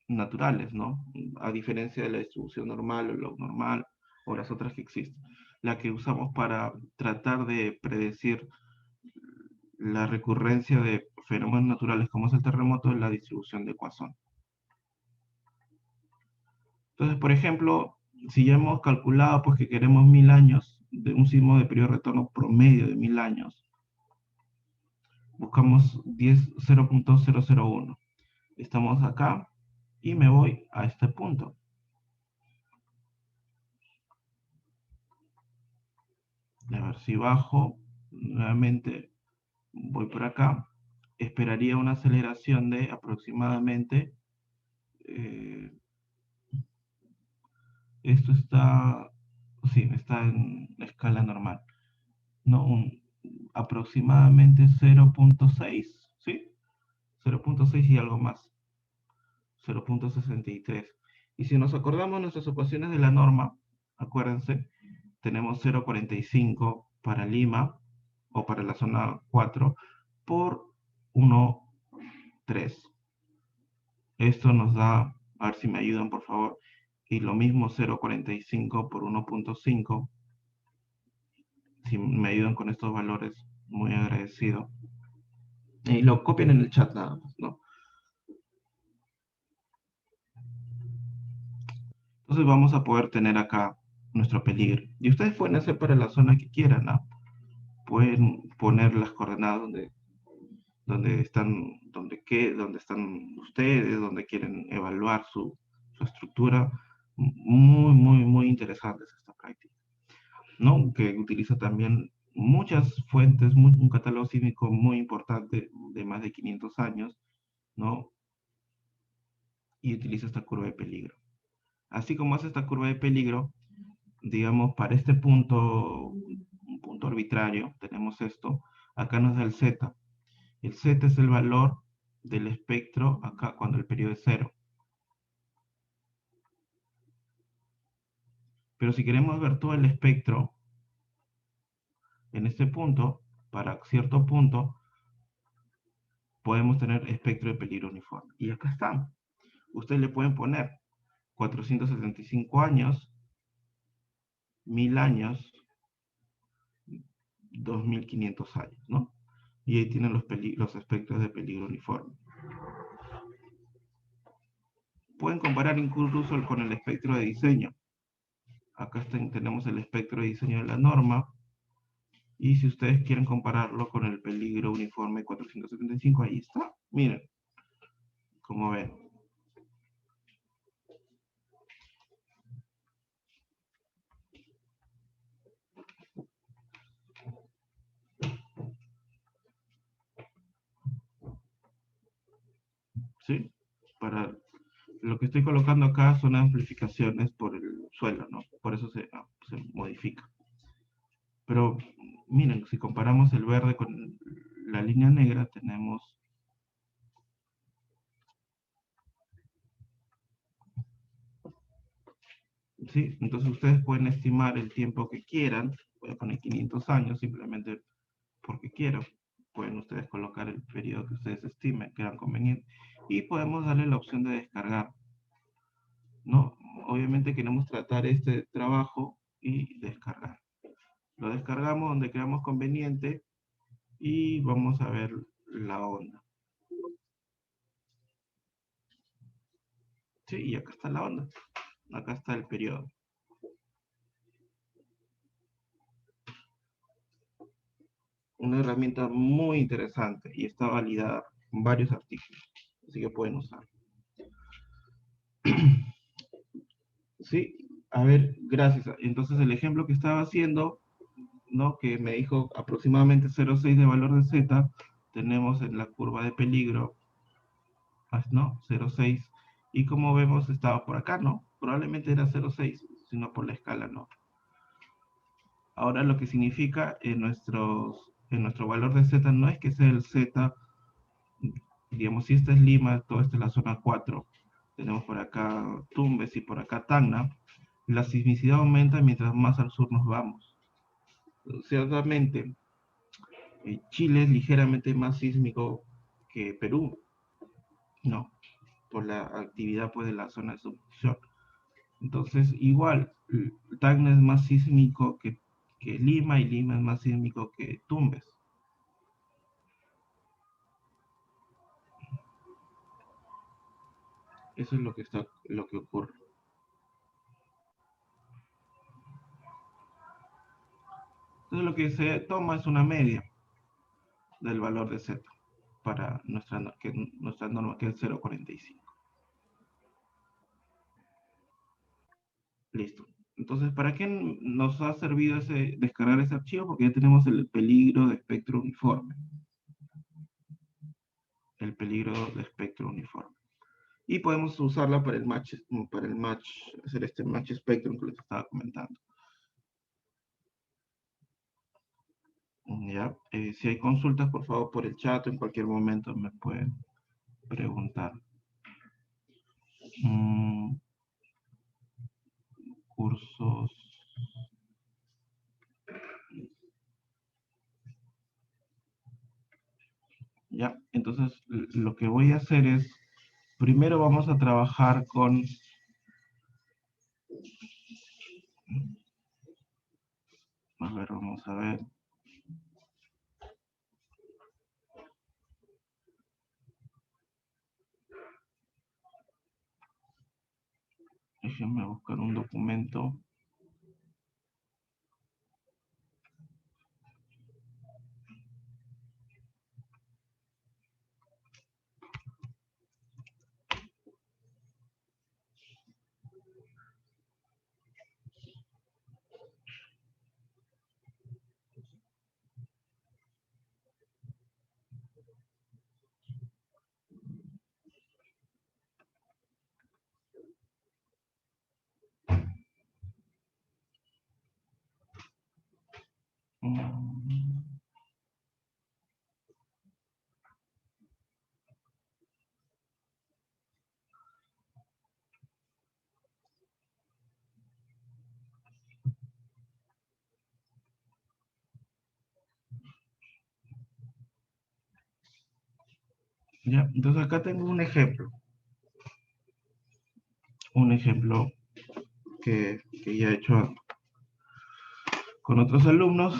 naturales, ¿no? A diferencia de la distribución normal o log normal o las otras que existen. La que usamos para tratar de predecir la recurrencia de fenómenos naturales como es el terremoto es la distribución de Poisson. Entonces, por ejemplo, si ya hemos calculado pues, que queremos 1000 años de un sismo de periodo de retorno promedio de 1000 años, buscamos 0.001. Estamos acá y me voy a este punto. A ver si bajo, nuevamente voy por acá, esperaría una aceleración de aproximadamente, esto está, sí, está en escala normal, ¿no? Aproximadamente 0.6, ¿sí? 0.6 y algo más, 0.63. Y si nos acordamos nuestras ecuaciones de la norma, acuérdense, tenemos 0.45 para Lima, o para la zona 4, por 1,3. Esto nos da, a ver si me ayudan por favor, y lo mismo 0.45 por 1.5. Si me ayudan con estos valores, muy agradecido. Y lo copian en el chat nada más, ¿no? Entonces vamos a poder tener acá nuestro peligro. Y ustedes pueden hacer para la zona que quieran, ¿no? Pueden poner las coordenadas donde están ustedes, donde quieren evaluar su estructura. Muy interesante es esta práctica, ¿no? Que utiliza también muchas fuentes, un catálogo sísmico muy importante de más de 500 años, ¿no? Y utiliza esta curva de peligro. Así como hace esta curva de peligro, digamos, para este punto, un punto arbitrario, tenemos esto, acá nos da el Z. El Z es el valor del espectro acá cuando el periodo es 0. Pero si queremos ver todo el espectro en este punto, para cierto punto, podemos tener espectro de peligro uniforme. Y acá están. Ustedes le pueden poner 475 años, 1000 años, 2500 años, ¿no? Y ahí tienen los espectros de peligro uniforme. Pueden comparar incluso con el espectro de diseño. Acá tenemos el espectro de diseño de la norma. Y si ustedes quieren compararlo con el peligro uniforme 475, ahí está. Miren, como ven. ¿Sí? Para lo que estoy colocando acá son amplificaciones por el suelo, ¿no? Por eso se modifica. Pero miren, si comparamos el verde con la línea negra, tenemos... ¿Sí? Entonces ustedes pueden estimar el tiempo que quieran. Voy a poner 500 años simplemente porque quiero. Pueden ustedes colocar el periodo que ustedes estimen que era conveniente. Y podemos darle la opción de descargar, ¿no? Obviamente queremos tratar este trabajo y descargar. Lo descargamos donde creamos conveniente y vamos a ver la onda. Sí, y acá está la onda. Acá está el periodo. Una herramienta muy interesante y está validada con varios artículos. Así que pueden usar. Sí, a ver, gracias. Entonces el ejemplo que estaba haciendo, ¿no? Que me dijo aproximadamente 0,6 de valor de Z, tenemos en la curva de peligro, ¿no? 0,6. Y como vemos estaba por acá, ¿no? Probablemente era 0,6, sino por la escala, ¿no? Ahora lo que significa en nuestro valor de Z no es que sea el Z, digamos, si esta es Lima, toda esta es la zona 4, tenemos por acá Tumbes y por acá Tacna, la sismicidad aumenta mientras más al sur nos vamos. Ciertamente, Chile es ligeramente más sísmico que Perú, ¿no? Por la actividad pues, de la zona de subducción. Entonces, igual, Tacna es más sísmico que Lima y Lima es más sísmico que Tumbes. Eso es lo que ocurre. Entonces lo que se toma es una media del valor de Z para nuestra norma, que es 0,45. Listo. Entonces, ¿para qué nos ha servido descargar ese archivo? Porque ya tenemos el peligro de espectro uniforme. El peligro de espectro uniforme. Y podemos usarla para el match, hacer este match spectrum que les estaba comentando. ¿Ya? Si hay consultas, por favor, por el chat, en cualquier momento me pueden preguntar. Cursos. Ya, entonces lo que voy a hacer es, primero vamos a trabajar con... A ver, vamos a ver. Déjenme buscar un documento. Ya, entonces acá tengo un ejemplo. Un ejemplo que ya he hecho con otros alumnos.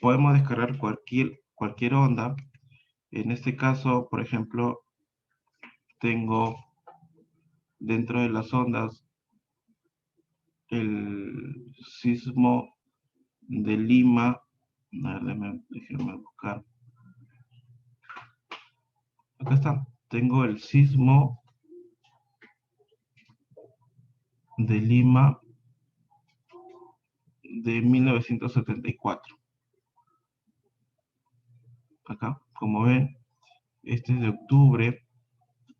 Podemos descargar cualquier onda. En este caso, por ejemplo, tengo dentro de las ondas el sismo de Lima. A ver, déjenme buscar. Acá está. Tengo el sismo de Lima de 1974. Acá, como ven, este es de octubre.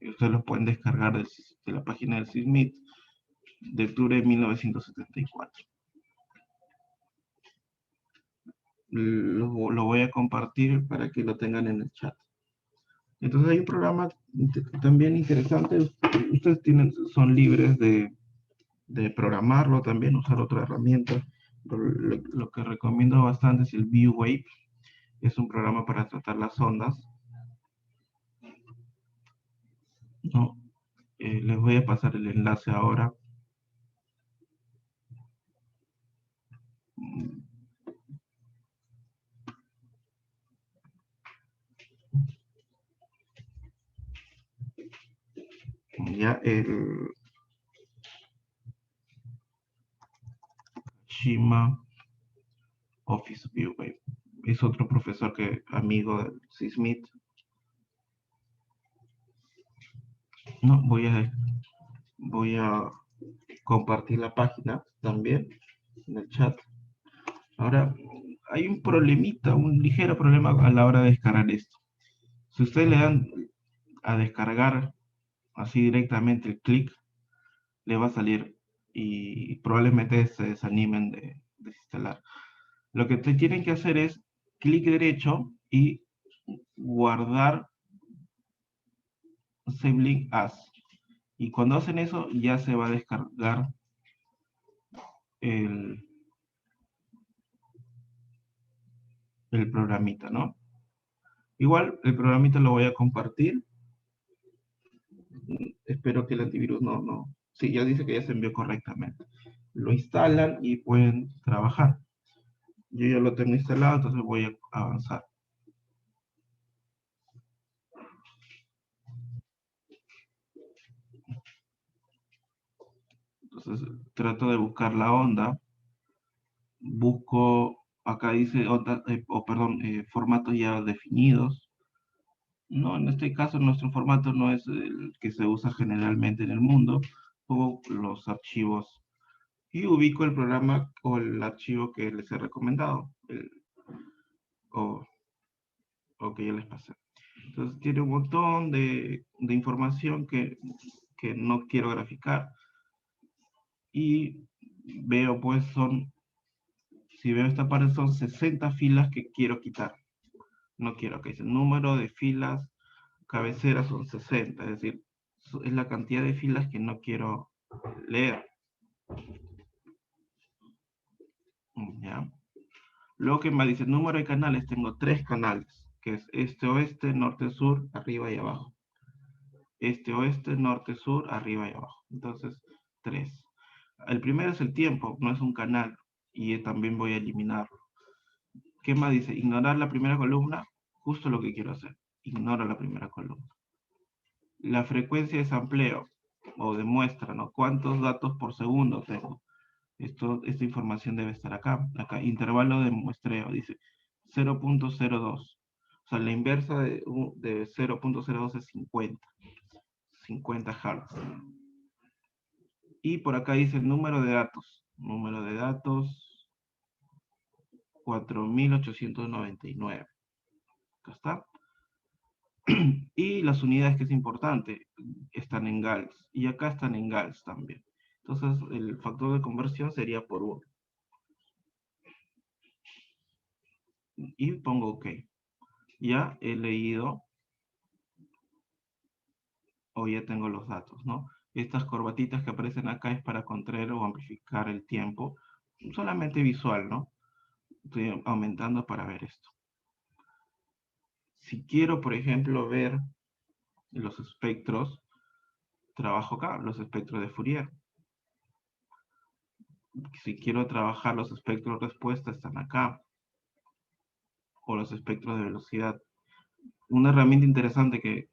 Ustedes lo pueden descargar de la página del SISMIT de octubre de 1974. Lo voy a compartir para que lo tengan en el chat. Entonces hay un programa también interesante. Ustedes son libres de programarlo también, usar otra herramienta. Lo que recomiendo bastante es el ViewWave. Es un programa para tratar las ondas. No, les voy a pasar el enlace ahora. Ya el Shima Office ViewWave. Es otro profesor amigo del SISMIT. No, voy a compartir la página también en el chat. Ahora, hay un problemita, un ligero problema a la hora de descargar esto. Si ustedes le dan a descargar así directamente el clic, le va a salir y probablemente se desanimen de desinstalar. Lo que tienen que hacer es clic derecho y guardar Save Link As. Y cuando hacen eso, ya se va a descargar el programita, ¿no? Igual, el programita lo voy a compartir. Espero que el antivirus no. Sí, ya dice que ya se envió correctamente. Lo instalan y pueden trabajar. Yo ya lo tengo instalado, entonces voy a avanzar. Entonces, trato de buscar la onda. Busco, acá dice, formatos ya definidos. No, en este caso nuestro formato no es el que se usa generalmente en el mundo. Pongo los archivos y ubico el programa o el archivo que les he recomendado. O que ya les pasé. Entonces tiene un montón de información que no quiero graficar. Y veo pues si veo esta parte son 60 filas que quiero quitar. No quiero que dice número de filas cabeceras son 60, es decir, es la cantidad de filas que no quiero leer. ¿Ya? Luego que me dice número de canales, tengo 3 canales, que es este, oeste, norte, sur, arriba y abajo. Este, oeste, norte, sur, arriba y abajo. Entonces, 3. El primero es el tiempo, no es un canal, y también voy a eliminarlo. ¿Qué más dice? Ignorar la primera columna, justo lo que quiero hacer. Ignoro la primera columna. La frecuencia de sampleo, o de muestra, ¿no? ¿Cuántos datos por segundo tengo? Esta información debe estar acá. Acá, intervalo de muestreo, dice 0.02. O sea, la inversa de 0.02 es 50. 50 Hz. Y por acá dice el número de datos. Número de datos 4899. Acá está. Y las unidades, que es importante, están en GALS. Y acá están en GALS también. Entonces el factor de conversión sería por 1. Y pongo OK. Ya he leído, o ya tengo los datos, ¿no? Estas corbatitas que aparecen acá es para contraer o amplificar el tiempo. Solamente visual, ¿no? Estoy aumentando para ver esto. Si quiero, por ejemplo, ver los espectros, trabajo acá, los espectros de Fourier. Si quiero trabajar los espectros de respuesta, están acá. o los espectros de velocidad. Una herramienta interesante que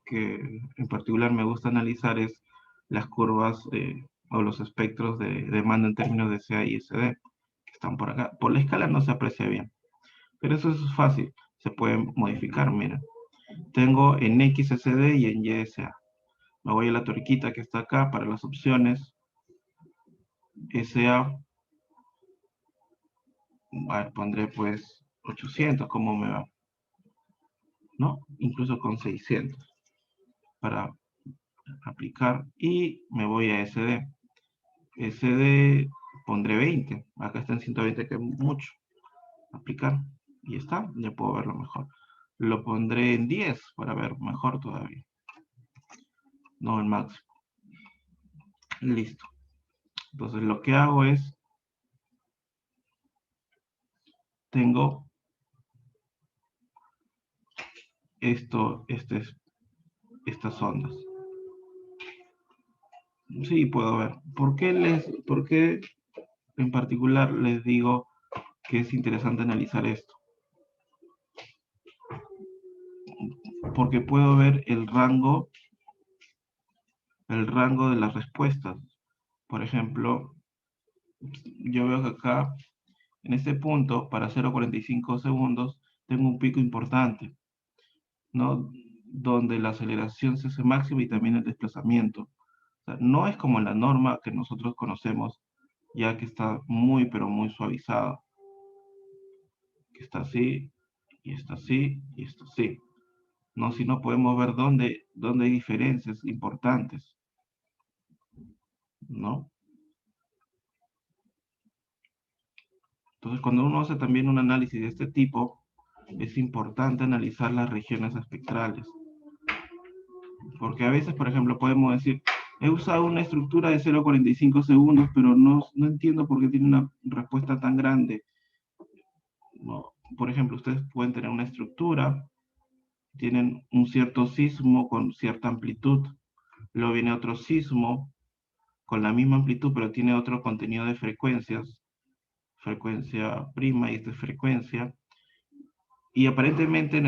en particular me gusta analizar es las curvas o los espectros de demanda en términos de CA y SD, que están por acá. Por la escala no se aprecia bien, pero eso es fácil, se puede modificar, mira. Tengo en XSD y en YSA. Me voy a la tuerquita que está acá para las opciones. SA, a ver, pondré pues 800, ¿cómo me va? ¿No? Incluso con 600 para aplicar y me voy a SD. SD pondré 20, acá está en 120 que es mucho. Aplicar y está, ya puedo verlo mejor. Lo pondré en 10 para ver mejor todavía. No el máximo. Listo. Entonces lo que hago es, tengo estas ondas. Sí, puedo ver. ¿Por qué en particular les digo que es interesante analizar esto? Porque puedo ver el rango de las respuestas. Por ejemplo, yo veo que acá, en este punto, para 0,45 segundos, tengo un pico importante, ¿no? Donde la aceleración se hace máxima y también el desplazamiento. O sea, no es como la norma que nosotros conocemos, ya que está muy, pero muy suavizada. Que está así, y está así, y está así. No, si no podemos ver dónde hay diferencias importantes, ¿no? Entonces, cuando uno hace también un análisis de este tipo, es importante analizar las regiones espectrales. Porque a veces, por ejemplo, podemos decir, he usado una estructura de 0,45 segundos, pero no entiendo por qué tiene una respuesta tan grande. No, por ejemplo, ustedes pueden tener una estructura, tienen un cierto sismo con cierta amplitud, luego viene otro sismo con la misma amplitud, pero tiene otro contenido de frecuencias, frecuencia prima y esta es frecuencia, y aparentemente,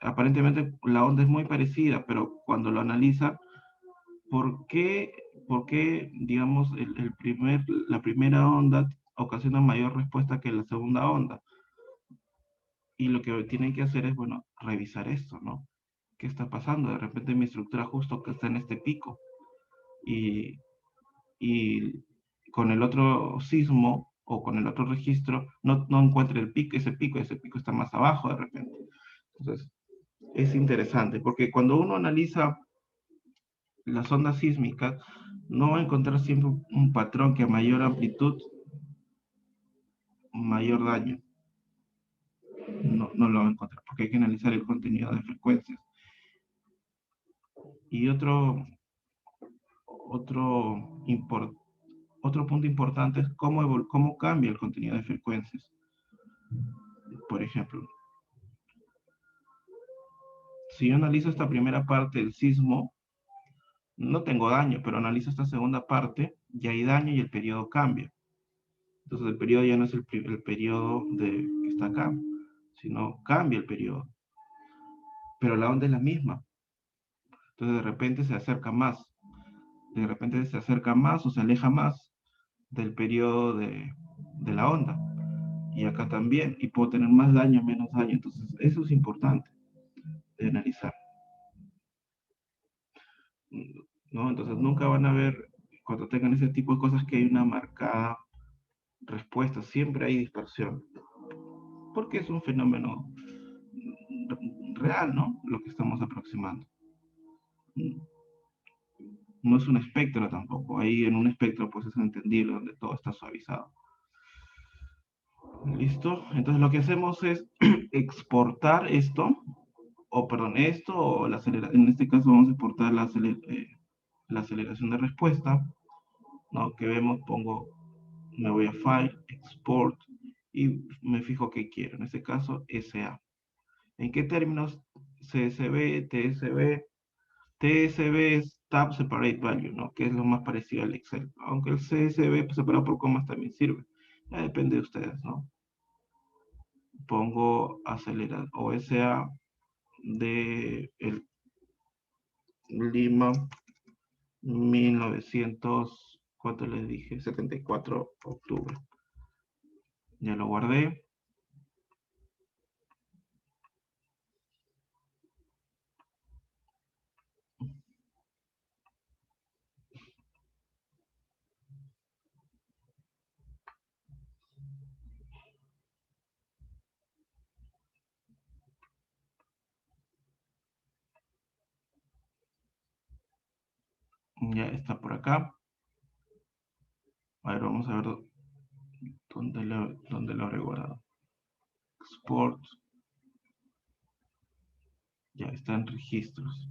aparentemente la onda es muy parecida, pero cuando lo analiza, ¿por qué, digamos, la primera onda ocasiona mayor respuesta que la segunda onda? Y lo que tienen que hacer es, bueno, revisar esto, ¿no? ¿Qué está pasando? De repente mi estructura justo que está en este pico. Y, y con el otro sismo o con el otro registro no encuentre el pico, ese pico está más abajo de repente. Entonces, es interesante, porque cuando uno analiza las ondas sísmicas, no va a encontrar siempre un patrón que a mayor amplitud, mayor daño. No lo va a encontrar, porque hay que analizar el contenido de frecuencias. Y otro punto importante es cómo cambia el contenido de frecuencias. Por ejemplo, si yo analizo esta primera parte del sismo, no tengo daño, pero analizo esta segunda parte, ya hay daño y el periodo cambia. Entonces el periodo ya no es el periodo que está acá, sino cambia el periodo. Pero la onda es la misma. Entonces de repente se acerca más. De repente se acerca más o se aleja más del periodo de la onda. Y acá también. Y puedo tener más daño, menos daño. Entonces eso es importante de analizar. ¿No? Entonces nunca van a ver, cuando tengan ese tipo de cosas, que hay una marcada respuesta. Siempre hay dispersión. Porque es un fenómeno real, ¿no? Lo que estamos aproximando. No es un espectro tampoco. Ahí en un espectro pues es entendible donde todo está suavizado. ¿Listo? Entonces lo que hacemos es exportar esto, o la aceleración. En este caso vamos a exportar la aceleración de respuesta, ¿no? Que vemos, me voy a File, Export, y me fijo qué quiero. En este caso, SA. ¿En qué términos? CSV, TSV. TSV es Tab Separate Value, ¿no? Que es lo más parecido al Excel. Aunque el CSV separado por comas también sirve. Ya depende de ustedes, ¿no? pongo acelerar OSA de el Lima 1900, ¿cuánto les dije? 74 octubre. Ya lo guardé. Ya está por acá. A ver, vamos a ver dónde lo habré guardado. Export. Ya está en registros.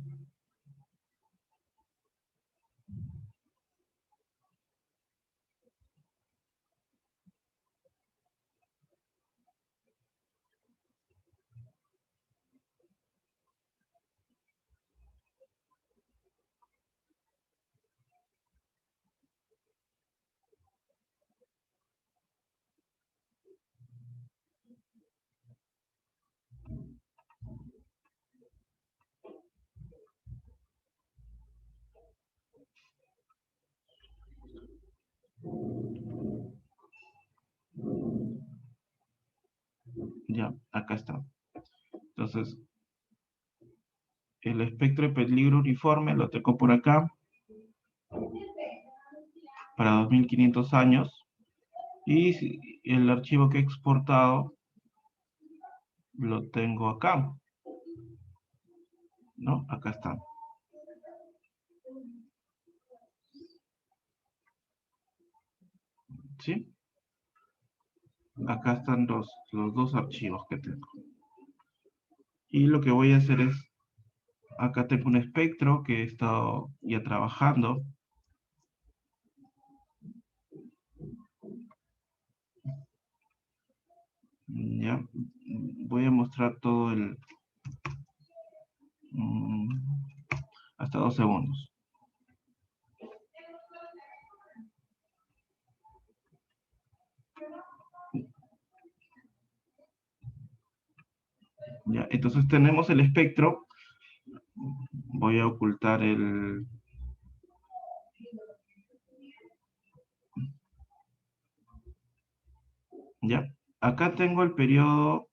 Ya, acá está. Entonces, el espectro de peligro uniforme lo tengo por acá para 2500 años. Y el archivo que he exportado lo tengo acá, ¿no? Acá está. ¿Sí? Acá están los dos archivos que tengo. Y lo que voy a hacer es, acá tengo un espectro que he estado ya trabajando. Ya, voy a mostrar todo el... hasta 2 segundos. Ya, entonces tenemos el espectro. Voy a ocultar el... Ya, acá tengo el periodo,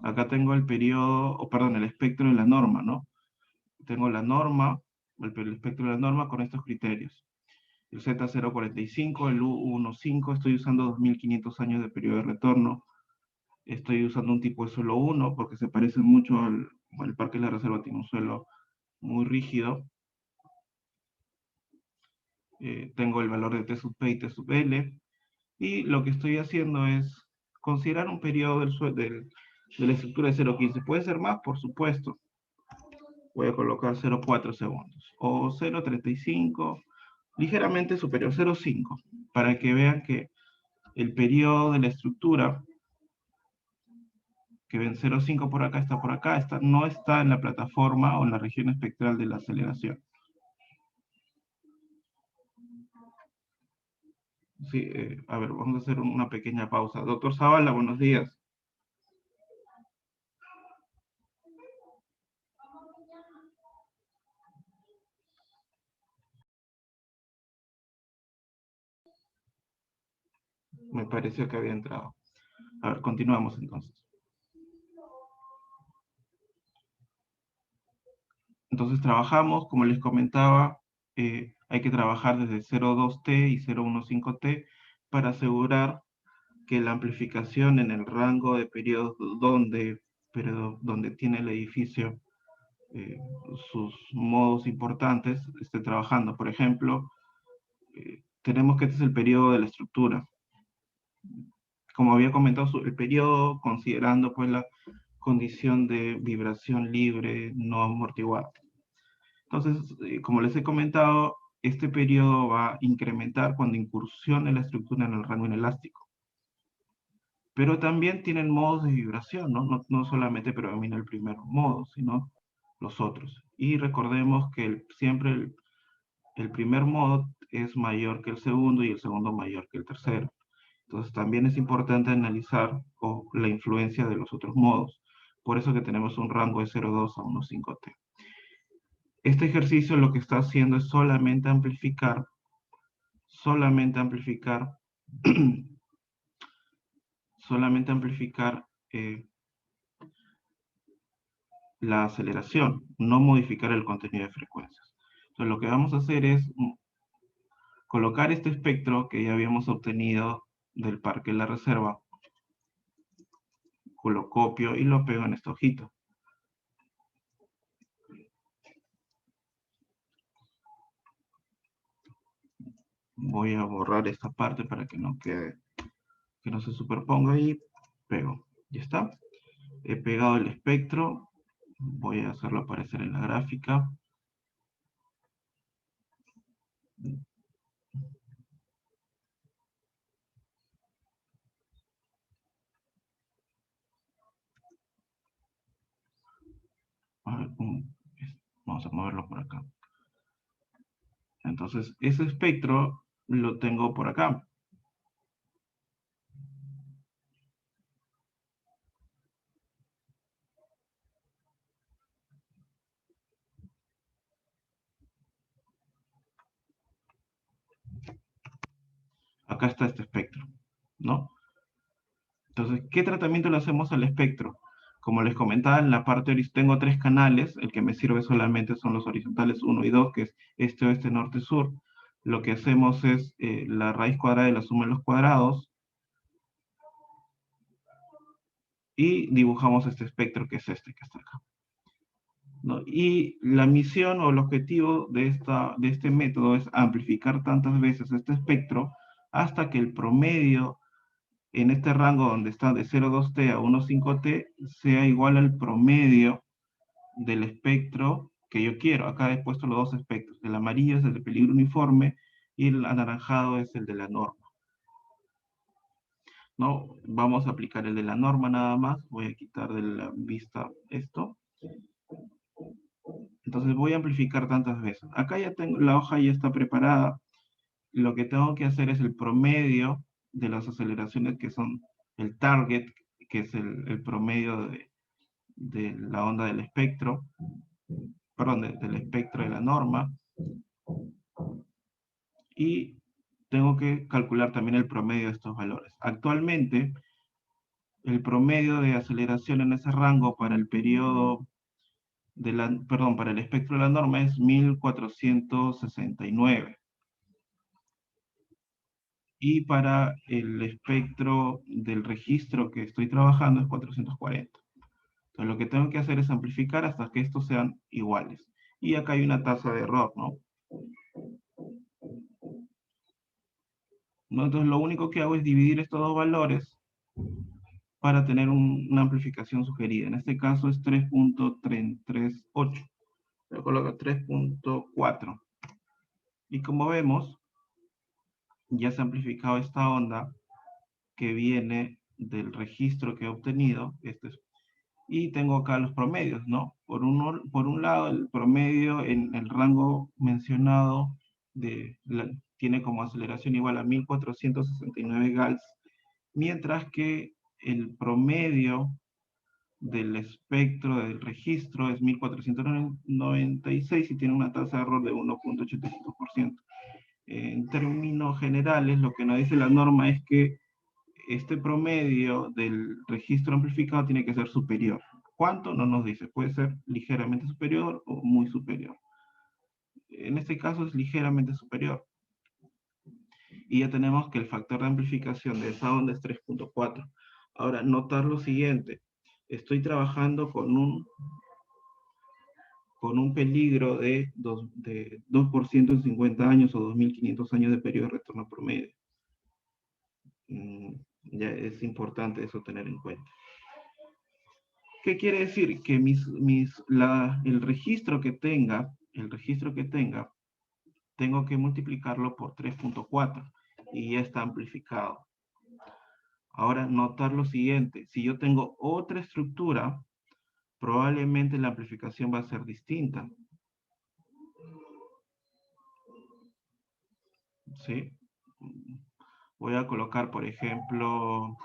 acá tengo el periodo, o perdón, el espectro de la norma, ¿no? Tengo la norma, el espectro de la norma con estos criterios. El Z045, el U15, estoy usando 2500 años de periodo de retorno. Estoy usando un tipo de suelo 1 porque se parece mucho al Parque de la Reserva, tiene un suelo muy rígido. Tengo el valor de T sub P y T sub L. Y lo que estoy haciendo es considerar un periodo de la estructura de 0,15. ¿Puede ser más? Por supuesto. Voy a colocar 0,4 segundos. O 0,35, ligeramente superior, 0,5. Para que vean que el periodo de la estructura, que ven 0,5 por acá, no está en la plataforma o en la región espectral de la aceleración. Sí, a ver, vamos a hacer una pequeña pausa. Doctor Zavala, buenos días. Me pareció que había entrado. A ver, continuamos entonces. Entonces trabajamos, como les comentaba, hay que trabajar desde 0,2T y 0,15T para asegurar que la amplificación en el rango de periodos donde tiene el edificio sus modos importantes esté trabajando. Por ejemplo, tenemos que este es el periodo de la estructura. Como había comentado, el periodo considerando pues la condición de vibración libre no amortiguada. Entonces, como les he comentado, este periodo va a incrementar cuando incursione la estructura en el rango inelástico. Pero también tienen modos de vibración, ¿no? No solamente predomina el primer modo, sino los otros. Y recordemos que siempre el primer modo es mayor que el segundo y el segundo mayor que el tercero. Entonces también es importante analizar la influencia de los otros modos. Por eso que tenemos un rango de 0,2 a 1,5T. Este ejercicio lo que está haciendo es solamente amplificar la aceleración, no modificar el contenido de frecuencias. Entonces lo que vamos a hacer es colocar este espectro que ya habíamos obtenido del Parque de la Reserva, lo copio y lo pego en esta hojita. Voy a borrar esta parte para que no quede, que no se superponga y pego. Ya está. He pegado el espectro. Voy a hacerlo aparecer en la gráfica. A ver, vamos a moverlo por acá. Entonces, ese espectro lo tengo por acá. Acá está este espectro, ¿no? Entonces, ¿qué tratamiento le hacemos al espectro? Como les comentaba, en la parte tengo 3 canales, el que me sirve solamente son los horizontales 1 y 2, que es este, oeste, norte, sur. Lo que hacemos es la raíz cuadrada de la suma de los cuadrados, y dibujamos este espectro que es este que está acá, ¿no? Y la misión o el objetivo de este método es amplificar tantas veces este espectro hasta que el promedio en este rango donde está de 0,2T a 1,5T sea igual al promedio del espectro que yo quiero. Acá he puesto los dos espectros. El amarillo es el de peligro uniforme y el anaranjado es el de la norma, ¿no? Vamos a aplicar el de la norma nada más. Voy a quitar de la vista esto. Entonces voy a amplificar tantas veces. Acá ya tengo, la hoja ya está preparada. Lo que tengo que hacer es el promedio de las aceleraciones que son el target, que es el promedio de la onda del espectro, perdón, del espectro de la norma. Y tengo que calcular también el promedio de estos valores. Actualmente, el promedio de aceleración en ese rango para el periodo para el espectro de la norma es 1469. Y para el espectro del registro que estoy trabajando es 440. Entonces lo que tengo que hacer es amplificar hasta que estos sean iguales. Y acá hay una tasa de error, ¿no? Entonces lo único que hago es dividir estos dos valores para tener una amplificación sugerida. En este caso es 3.338. Lo coloco 3.4. Y como vemos, ya se ha amplificado esta onda que viene del registro que he obtenido. Y tengo acá los promedios, ¿no? Por un lado, el promedio en el rango mencionado tiene como aceleración igual a 1469 GALS, mientras que el promedio del espectro del registro es 1496 y tiene una tasa de error de 1.85%. En términos generales, lo que nos dice la norma es que este promedio del registro amplificado tiene que ser superior. ¿Cuánto? No nos dice. Puede ser ligeramente superior o muy superior. En este caso es ligeramente superior. Y ya tenemos que el factor de amplificación de esa onda es 3.4. Ahora, notar lo siguiente. Estoy trabajando con un peligro de 2% en 50 años o 2.500 años de periodo de retorno promedio. Ya es importante eso tener en cuenta. ¿Qué quiere decir? Que el registro que tenga, tengo que multiplicarlo por 3.4 y ya está amplificado. Ahora, notar lo siguiente. Si yo tengo otra estructura, probablemente la amplificación va a ser distinta. ¿Sí? Voy a colocar, por ejemplo,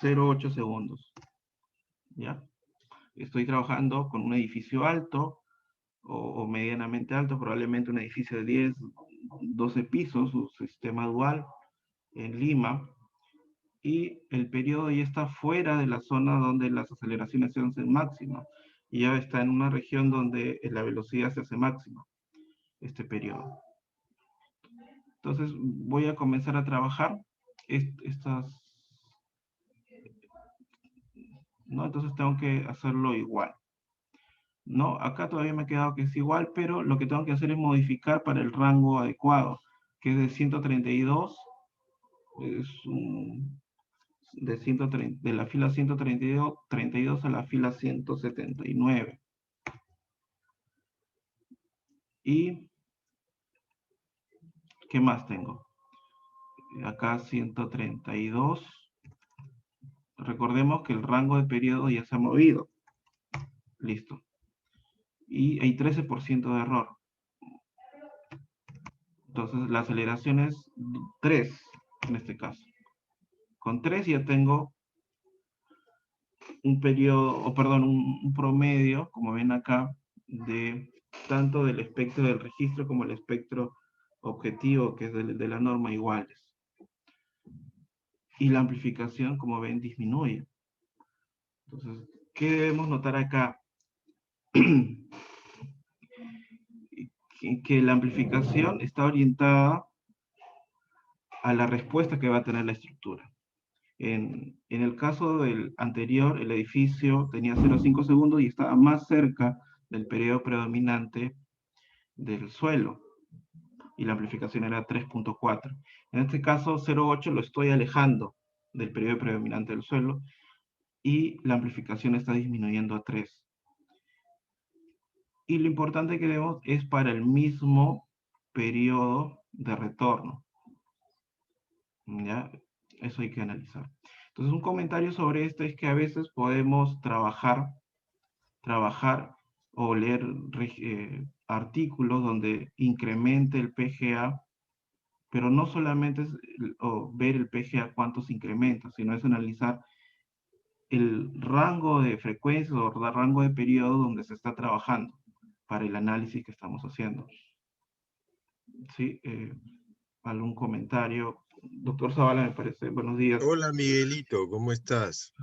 0,8 segundos. ¿Ya? Estoy trabajando con un edificio alto o medianamente alto, probablemente un edificio de 10, 12 pisos, un sistema dual en Lima, y el periodo ya está fuera de la zona donde las aceleraciones se hacen máximas, y ya está en una región donde la velocidad se hace máxima, este periodo. Entonces voy a comenzar a trabajar estas, ¿no? Entonces tengo que hacerlo igual. No, acá todavía me ha quedado que es igual, pero lo que tengo que hacer es modificar para el rango adecuado, que es de 132, es de, 130, de la fila 132 a la fila 179. ¿Y qué más tengo? Acá 132. Recordemos que el rango de periodo ya se ha movido. Listo. Y hay 13% de error. Entonces la aceleración es 3 en este caso. Con 3 ya tengo un periodo, o perdón, un promedio, como ven acá, de tanto del espectro del registro como el espectro objetivo, que es de la norma, iguales. Y la amplificación, como ven, disminuye. Entonces, ¿qué debemos notar acá? que la amplificación está orientada a la respuesta que va a tener la estructura. En el caso del anterior, el edificio tenía 0,5 segundos y estaba más cerca del periodo predominante del suelo, y la amplificación era 3,4. En este caso, 0,8 lo estoy alejando del periodo predominante del suelo, y la amplificación está disminuyendo a 3. Y lo importante que vemos es para el mismo periodo de retorno. ¿Ya? Eso hay que analizar. Entonces, un comentario sobre esto es que a veces podemos trabajar o leer artículos donde incremente el PGA, pero no solamente es ver el PGA cuántos incrementa, sino es analizar el rango de frecuencia o el rango de periodo donde se está trabajando para el análisis que estamos haciendo. ¿Sí? ¿Algún comentario? Doctor Zavala, me parece. Buenos días. Hola Miguelito, ¿cómo estás?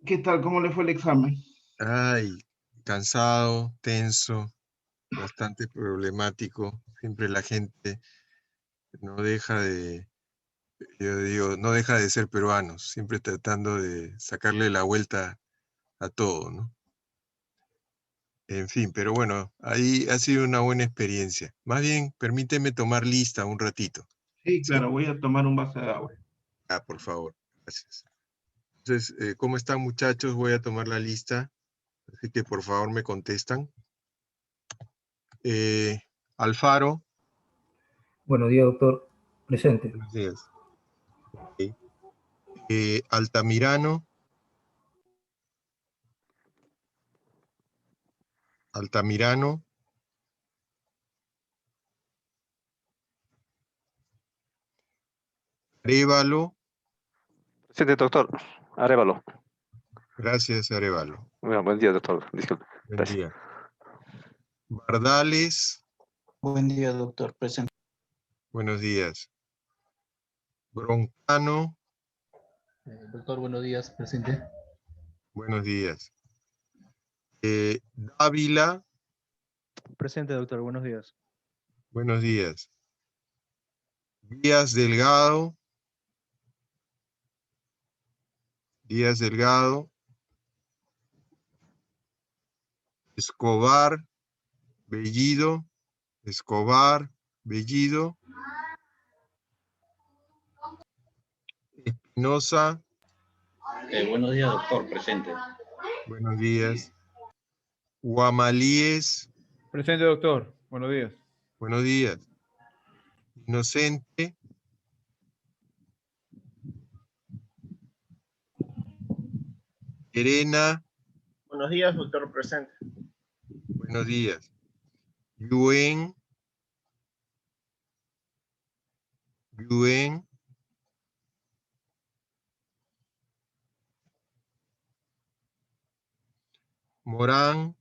¿Qué tal? ¿Cómo le fue el examen? Ay, cansado, tenso, bastante problemático. Siempre la gente no deja de, yo digo, no deja de ser peruanos, siempre tratando de sacarle la vuelta a todo, ¿no? En fin, pero bueno, ahí ha sido una buena experiencia. Más bien, permíteme tomar lista un ratito. Sí, ¿Sí? claro, voy a tomar un vaso de agua. Ah, por favor, gracias. Entonces, ¿cómo están muchachos? Voy a tomar la lista, así que por favor me contestan. Alfaro. Buenos días, doctor. Presente. Buenos días. Okay. Altamirano. Altamirano. Arévalo. Presente, doctor. Arévalo. Gracias, Arévalo. Bueno, buen día, doctor. Disculpe. Buen Gracias. día. Bardales. Buen día, doctor. Presente. Buenos días. Broncano. Doctor, buenos días. Presente. Buenos días. Dávila. Presente, doctor. Buenos días. Buenos días. Díaz Delgado. Díaz Delgado. Escobar. Bellido. Escobar. Bellido. Espinosa. Buenos días, doctor. Presente. Buenos días. Guamalíes. Presente, doctor. Buenos días. Buenos días. Inocente. Serena. Buenos días, doctor. Presente. Buenos días. Yuen. Yuen, Morán,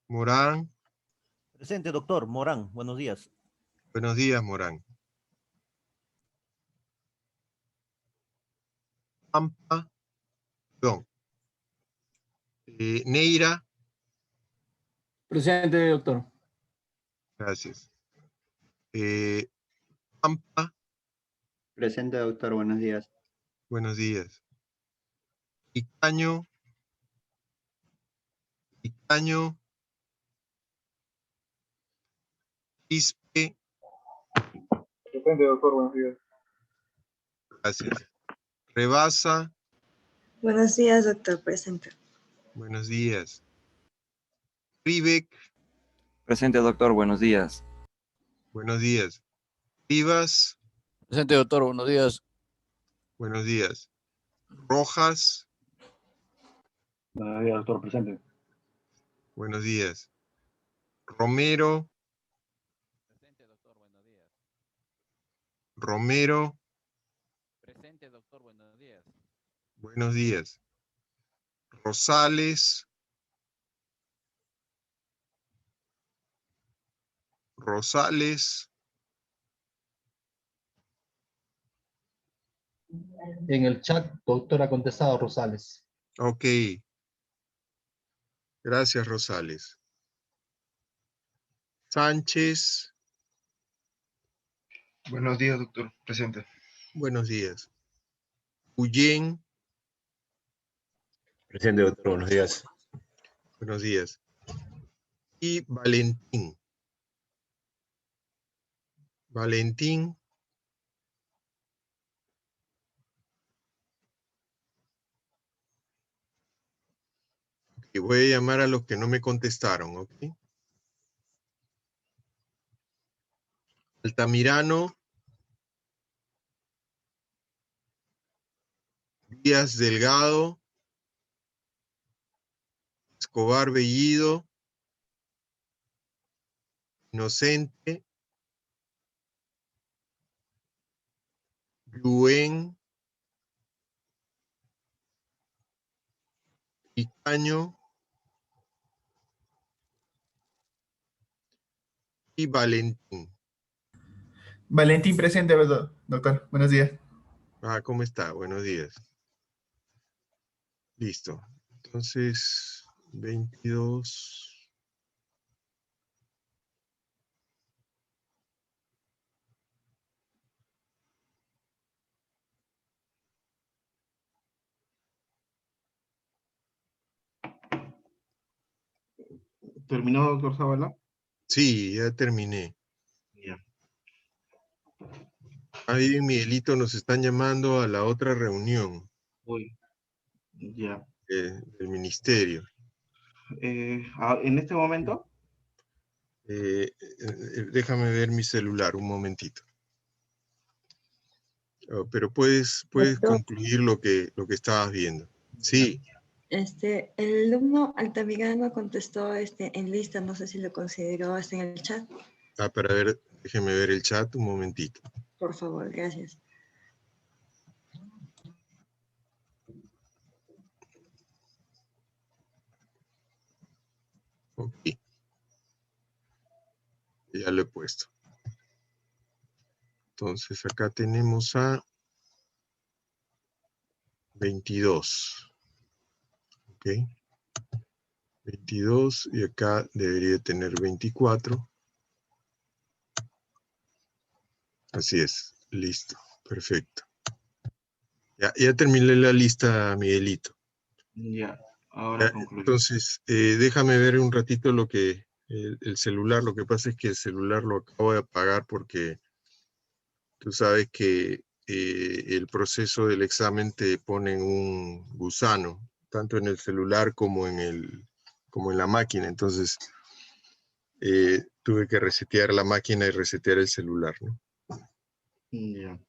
Morán, Presente, doctor. Morán, buenos días. buenos días, Morán. Pampa, perdón. Neira, Presente, doctor. gracias. Pampa, Presente, doctor. Buenos días. buenos días. Icaño, Icaño, Quispe, Presente, doctor. Buenos días. gracias. Rebasa, Buenos días, doctor. Presente. buenos días. Rivek, Presente, doctor. Buenos días. buenos días. Rivas, Presente, doctor. Buenos días. buenos días. Rojas, Buenos días, doctor. Presente. buenos días. Romero, Presente, doctor. Buenos días. Romero, Presente, doctor. Buenos días. buenos días. Rosales, Rosales, En el chat, doctor ha contestado Rosales. ok. Gracias, Rosales. Sánchez, Buenos días, doctor. Presente. buenos días. Uyen, Presente, doctor. Buenos días. buenos días. Y Valentín. Valentín, y voy a llamar a los que no me contestaron, ¿ok? Altamirano, Díaz Delgado, Escobar Bellido, Inocente, Yuen, Icaño y Valentín. Valentín presente, doctor. Buenos días. Ah, ¿cómo está? Buenos días. Listo. Entonces, 22. ¿Terminó, doctor Zavala? Sí, ya terminé. Ya. Ahí, Miguelito, nos están llamando a la otra reunión Uy, ya. del ministerio. ¿En este momento? Déjame ver mi celular un momentito. Oh, pero puedes Doctor. concluir lo que estabas viendo. Sí, El alumno Altamirano contestó en lista, no sé si lo consideró en el chat. para ver, déjeme ver el chat un momentito. Por favor, gracias. Ok. Ya lo he puesto. Entonces acá tenemos a 22. Ok. 22 y acá debería tener 24. Así es. Listo. Perfecto. Ya terminé la lista, Miguelito. Ya, ahora concluyo. Entonces, déjame ver un ratito lo que el celular. Lo que pasa es que el celular lo acabo de apagar porque tú sabes que el proceso del examen te ponen un gusano, tanto en el celular como en la máquina. Entonces, tuve que resetear la máquina y resetear el celular, ¿no? Ya.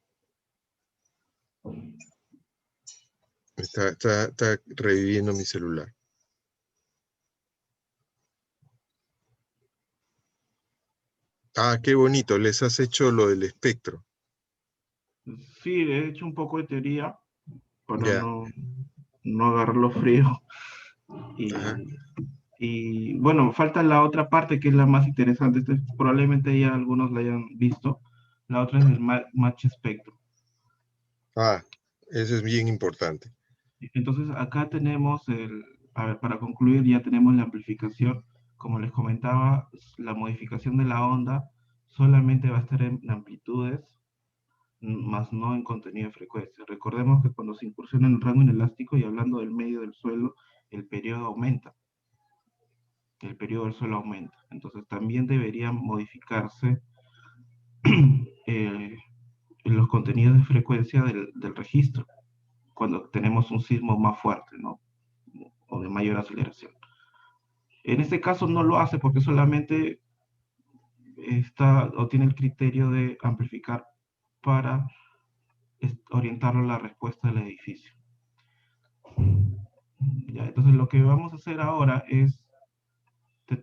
Está reviviendo mi celular. Ah, qué bonito, les has hecho lo del espectro. Sí, he hecho un poco de teoría para Ya. no agarrarlo frío. Ajá. Y bueno, falta la otra parte que es la más interesante. Probablemente ya algunos la hayan visto. La otra es el match spectrum. Ah, eso es bien importante. Entonces acá tenemos a ver, para concluir ya tenemos la amplificación. Como les comentaba, la modificación de la onda solamente va a estar en amplitudes, más no en contenido de frecuencia. Recordemos que cuando se incursiona en el rango inelástico y hablando del medio del suelo, el periodo aumenta. El periodo del suelo aumenta. Entonces también deberían modificarse los contenidos de frecuencia del registro cuando tenemos un sismo más fuerte, ¿no? O de mayor aceleración. En este caso no lo hace porque solamente está o tiene el criterio de amplificar para orientarlo a la respuesta del edificio. Ya, entonces lo que vamos a hacer ahora es,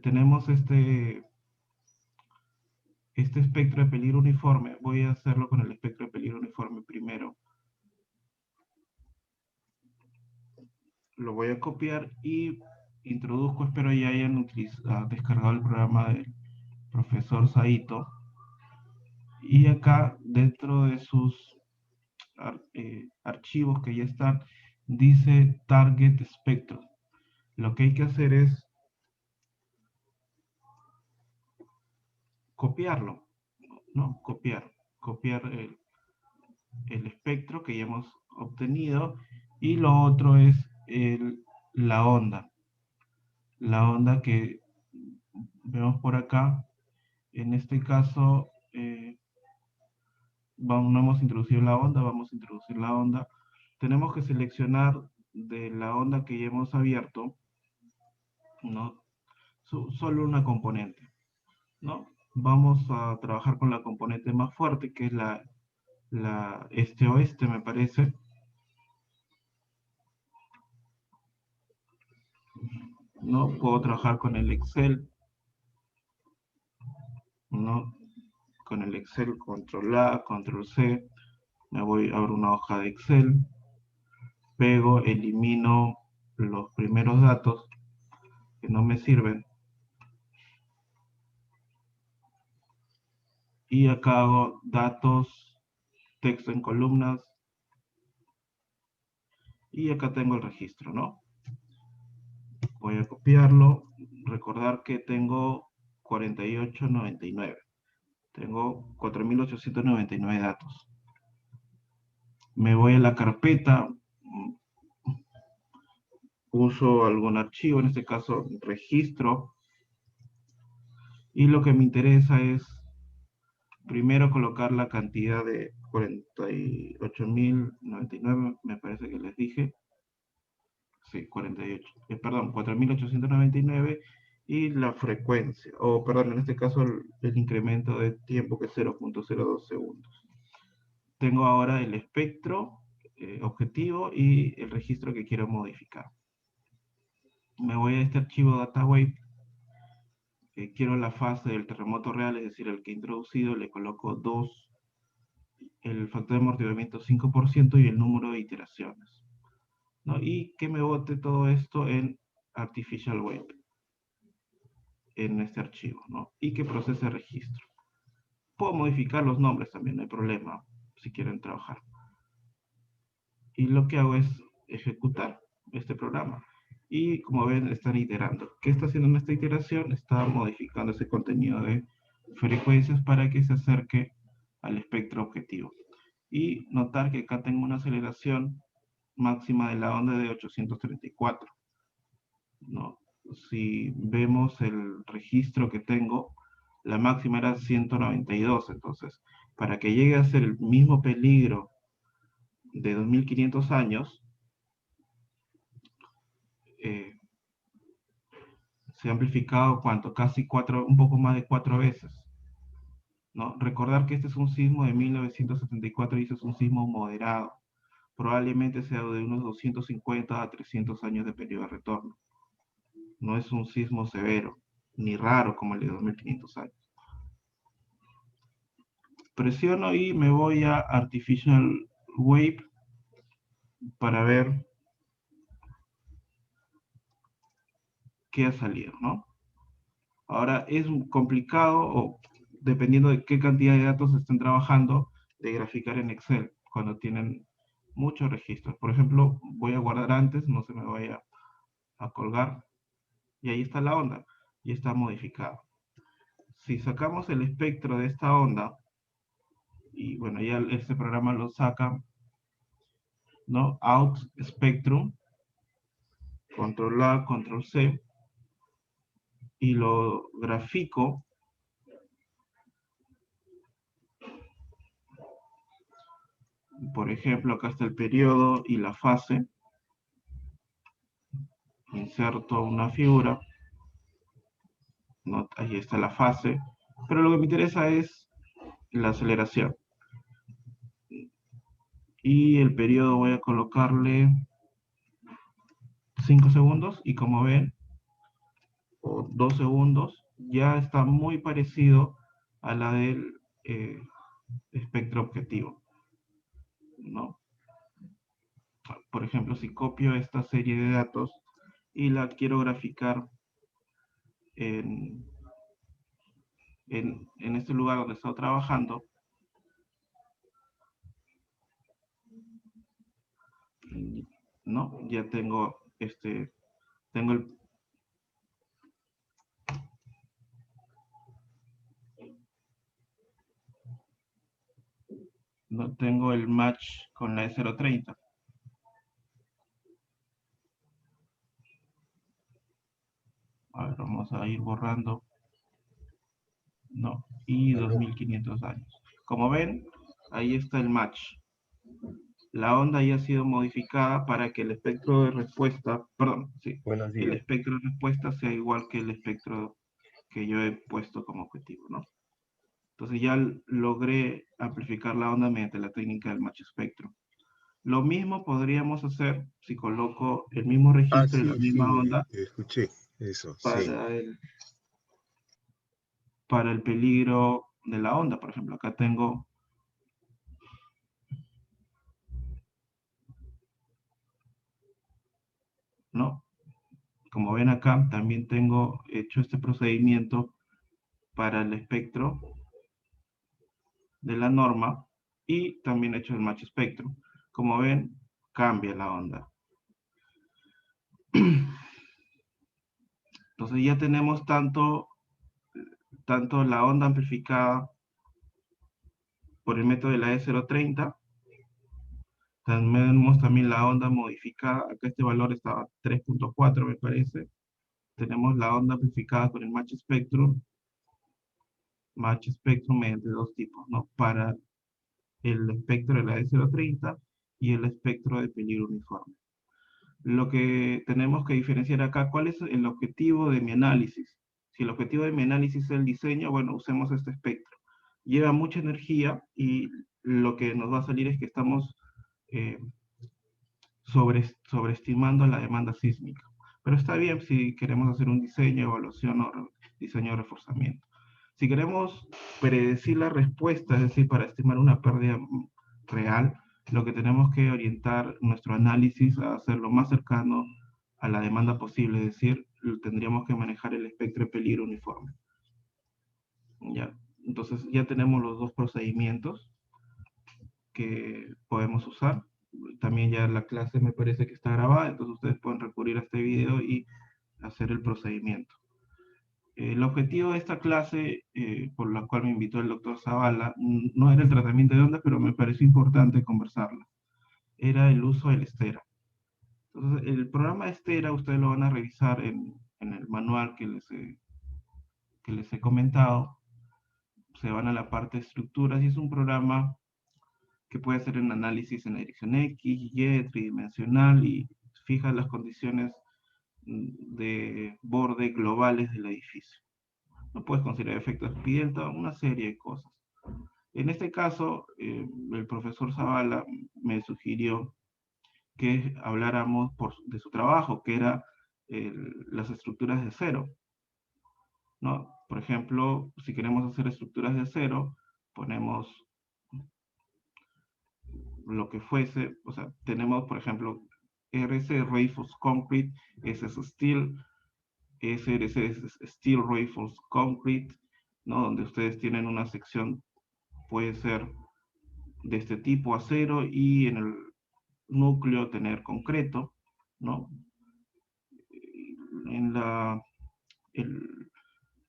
tenemos este espectro de peligro uniforme. Voy a hacerlo con el espectro de peligro uniforme primero. Lo voy a copiar y introduzco, espero ya hayan descargado el programa del profesor Saito. Y acá dentro de sus archivos que ya están, dice Target Spectrum. Lo que hay que hacer es copiarlo, ¿no? Copiar el espectro que ya hemos obtenido, y lo otro es la onda. La onda que vemos por acá, en este caso, no hemos introducido la onda, vamos a introducir la onda. Tenemos que seleccionar de la onda que ya hemos abierto, ¿no? Solo una componente, ¿no? Vamos a trabajar con la componente más fuerte, que es la este-oeste, me parece. ¿No? Puedo trabajar con el Excel, ¿no? Con el Excel, control A, control C, me voy a abrir una hoja de Excel, pego, elimino los primeros datos que no me sirven, y acá hago datos, texto en columnas, y acá tengo el registro, ¿no? Voy a copiarlo, recordar que tengo 4899, tengo 4899 datos. Me voy a la carpeta, uso algún archivo, en este caso registro, y lo que me interesa es primero colocar la cantidad de 48.099, me parece que les dije, sí, 48, perdón, 4.899, y la frecuencia, o perdón, en este caso el incremento de tiempo, que es 0.02 segundos. Tengo ahora el espectro objetivo y el registro que quiero modificar. Me voy a este archivo DataWave, quiero la fase del terremoto real, es decir, el que he introducido, le coloco 2, el factor de amortiguamiento 5% y el número de iteraciones, ¿no? Y que me bote todo esto en Artificial Wave, en este archivo, ¿no? Y que procese registro. Puedo modificar los nombres también, no hay problema, si quieren trabajar. Y lo que hago es ejecutar este programa. Y como ven, están iterando. ¿Qué está haciendo en esta iteración? Está modificando ese contenido de frecuencias para que se acerque al espectro objetivo. Y notar que acá tengo una aceleración máxima de la onda de 834, ¿no? Si vemos el registro que tengo, la máxima era 192. Entonces, para que llegue a ser el mismo peligro de 2500 años, se ha amplificado, ¿cuánto? Casi 4, un poco más de 4 veces, ¿no? Recordar que este es un sismo de 1974 y este es un sismo moderado. Probablemente sea de unos 250 a 300 años de periodo de retorno. No es un sismo severo, ni raro como el de 2500 años. Presiono y me voy a Artificial Wave para ver qué ha salido, ¿no? Ahora es complicado, o dependiendo de qué cantidad de datos estén trabajando, de graficar en Excel, cuando tienen muchos registros. Por ejemplo, voy a guardar antes, no se me vaya a colgar, y ahí está la onda, y está modificada. Si sacamos el espectro de esta onda, y bueno, ya este programa lo saca, ¿no? Out Spectrum, Control A, Control C, y lo grafico. Por ejemplo, acá está el periodo y la fase. Inserto una figura. ¿No? Ahí está la fase. Pero lo que me interesa es la aceleración. Y el periodo voy a colocarle 5 segundos. Y como ven, o 2 segundos, ya está muy parecido a la del espectro objetivo, ¿no? Por ejemplo, si copio esta serie de datos y la quiero graficar en este lugar donde he estado trabajando, ¿no? Ya tengo tengo tengo el match con la E030. A ver, vamos a ir borrando. No, y 2500 años. Como ven, ahí está el match. La onda ya ha sido modificada para que el espectro de respuesta, perdón, sí, el espectro de respuesta sea igual que el espectro que yo he puesto como objetivo, ¿no? Entonces ya logré amplificar la onda mediante la técnica del match spectrum. Lo mismo podríamos hacer si coloco el mismo registro y la misma onda. Escuché eso, para el peligro de la onda. Por ejemplo, acá tengo ¿no? Como ven acá, también tengo hecho este procedimiento para el espectro de la norma y también he hecho el match spectrum. Como ven, cambia la onda. Entonces ya tenemos tanto la onda amplificada por el método de la E030, tenemos también la onda modificada, acá este valor estaba 3.4 me parece. Tenemos la onda amplificada con el match spectrum mediante dos tipos, ¿no? Para el espectro de la E030 y el espectro de peligro uniforme. Lo que tenemos que diferenciar acá, ¿cuál es el objetivo de mi análisis? Si el objetivo de mi análisis es el diseño, bueno, usemos este espectro. Lleva mucha energía y lo que nos va a salir es que estamos sobreestimando la demanda sísmica. Pero está bien si queremos hacer un diseño, evaluación o diseño de reforzamiento. Si queremos predecir la respuesta, es decir, para estimar una pérdida real, lo que tenemos que orientar nuestro análisis a hacerlo más cercano a la demanda posible, es decir, tendríamos que manejar el espectro de peligro uniforme. ¿Ya? Entonces ya tenemos los dos procedimientos que podemos usar. También ya la clase me parece que está grabada, entonces ustedes pueden recurrir a este video y hacer el procedimiento. El objetivo de esta clase, por la cual me invitó el doctor Zavala, no era el tratamiento de ondas, pero me pareció importante conversarla. Era el uso del Stera. Entonces, el programa Stera ustedes lo van a revisar en el manual que les he comentado. Se van a la parte de estructuras y es un programa que puede hacer un análisis en la dirección X, Y, tridimensional y fija las condiciones de borde globales del edificio. No puedes considerar efectos Delta, una serie de cosas. En este caso, el profesor Zavala me sugirió que habláramos de su trabajo, que era las estructuras de cero, ¿no? Por ejemplo, si queremos hacer estructuras de cero, ponemos lo que fuese, o sea, tenemos, por ejemplo, RC Reinforced Concrete, SS Steel, SRC es Steel Reinforced Concrete, ¿no? Donde ustedes tienen una sección, puede ser de este tipo, acero, y en el núcleo tener concreto, ¿no? En la,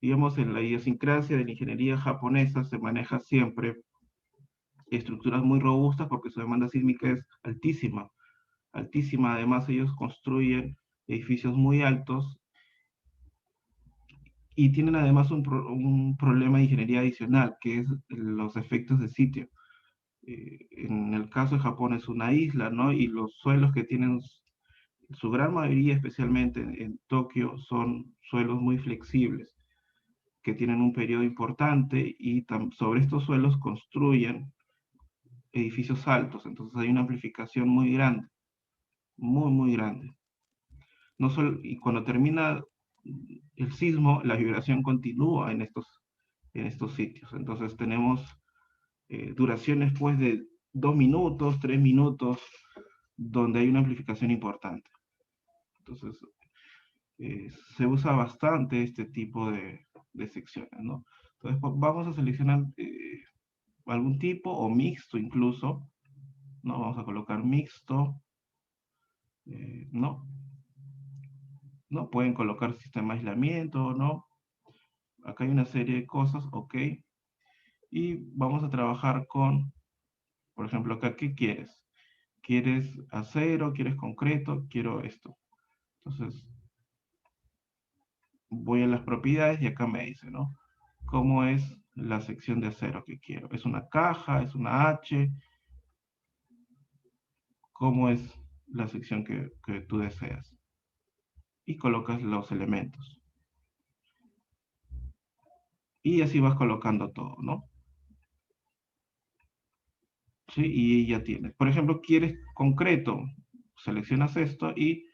digamos, en la idiosincrasia de la ingeniería japonesa se maneja siempre estructuras muy robustas porque su demanda sísmica es altísima, altísima. Además, ellos construyen edificios muy altos y tienen además un problema de ingeniería adicional, que es los efectos de sitio. En el caso de Japón es una isla, ¿no? Y los suelos que tienen, su gran mayoría, especialmente en Tokio, son suelos muy flexibles, que tienen un periodo importante y sobre estos suelos construyen edificios altos. Entonces hay una amplificación muy grande, muy, muy grande. No solo, y cuando termina el sismo, la vibración continúa en estos sitios. Entonces tenemos duraciones pues de 2 minutos, 3 minutos, donde hay una amplificación importante. Entonces, se usa bastante este tipo de secciones, ¿no? Entonces, vamos a seleccionar algún tipo o mixto incluso, ¿no? Vamos a colocar mixto, ¿no? ¿No? Pueden colocar sistema de aislamiento, ¿no? Acá hay una serie de cosas, ok. Y vamos a trabajar con, por ejemplo, acá, ¿qué quieres? ¿Quieres acero? ¿Quieres concreto? Quiero esto. Entonces, voy a las propiedades y acá me dice, ¿no? ¿Cómo es la sección de acero que quiero? ¿Es una caja? ¿Es una H? ¿Cómo es la sección que tú deseas? Y colocas los elementos. Y así vas colocando todo, ¿no? ¿Sí? Y ya tienes. Por ejemplo, ¿quieres concreto? Seleccionas esto y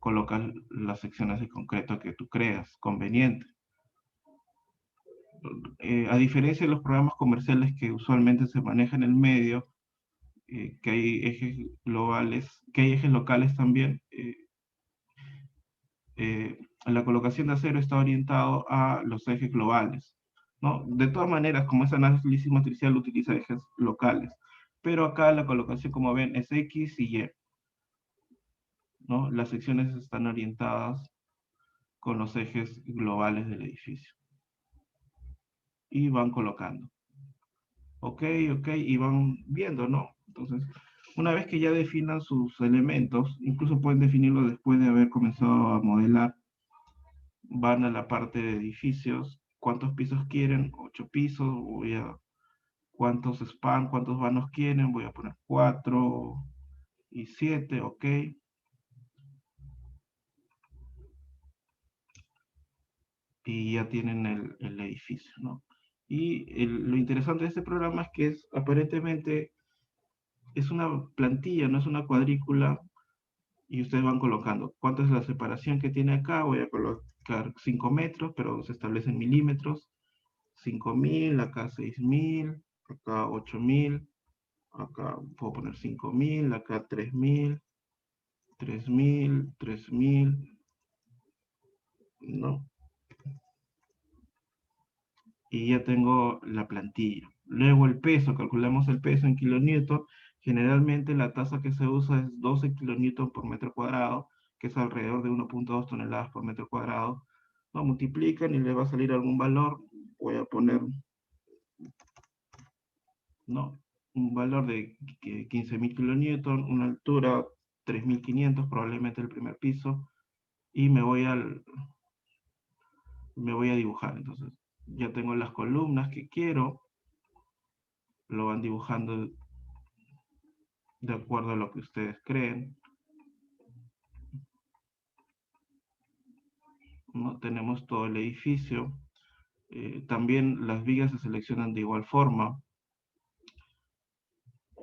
colocas las secciones de concreto que tú creas conveniente. A diferencia de los programas comerciales que usualmente se manejan en el medio, que hay ejes globales, que hay ejes locales también, la colocación de acero está orientado a los ejes globales, ¿no? De todas maneras, como es análisis matricial, utiliza ejes locales, pero acá la colocación, como ven, es X y Y, ¿no? Las secciones están orientadas con los ejes globales del edificio. Y van colocando. Ok, y van viendo, ¿no? Entonces, una vez que ya definan sus elementos, incluso pueden definirlo después de haber comenzado a modelar, van a la parte de edificios, ¿cuántos pisos quieren? 8 pisos, ¿cuántos span, cuántos vanos quieren? Voy a poner 4 y 7, ok. Y ya tienen el edificio, ¿no? Y lo interesante de este programa es que aparentemente es una plantilla, no es una cuadrícula, y ustedes van colocando cuánto es la separación que tiene acá. Voy a colocar 5 metros, pero se establece en milímetros. 5.000, acá 6.000, acá 8.000, acá puedo poner 5.000, acá 3.000, 3.000, 3.000, ¿no? Y ya tengo la plantilla. Luego el peso, calculamos el peso en kilonewton. Generalmente la tasa que se usa es 12 kilonewton por metro cuadrado, que es alrededor de 1.2 toneladas por metro cuadrado. Lo multiplican y le va a salir algún valor. Voy a poner, ¿no? Un valor de 15.000 kilonewton, una altura 3.500, probablemente el primer piso, y me voy a dibujar. Entonces, ya tengo las columnas que quiero, lo van dibujando de acuerdo a lo que ustedes creen. ¿No? Tenemos todo el edificio. También las vigas se seleccionan de igual forma,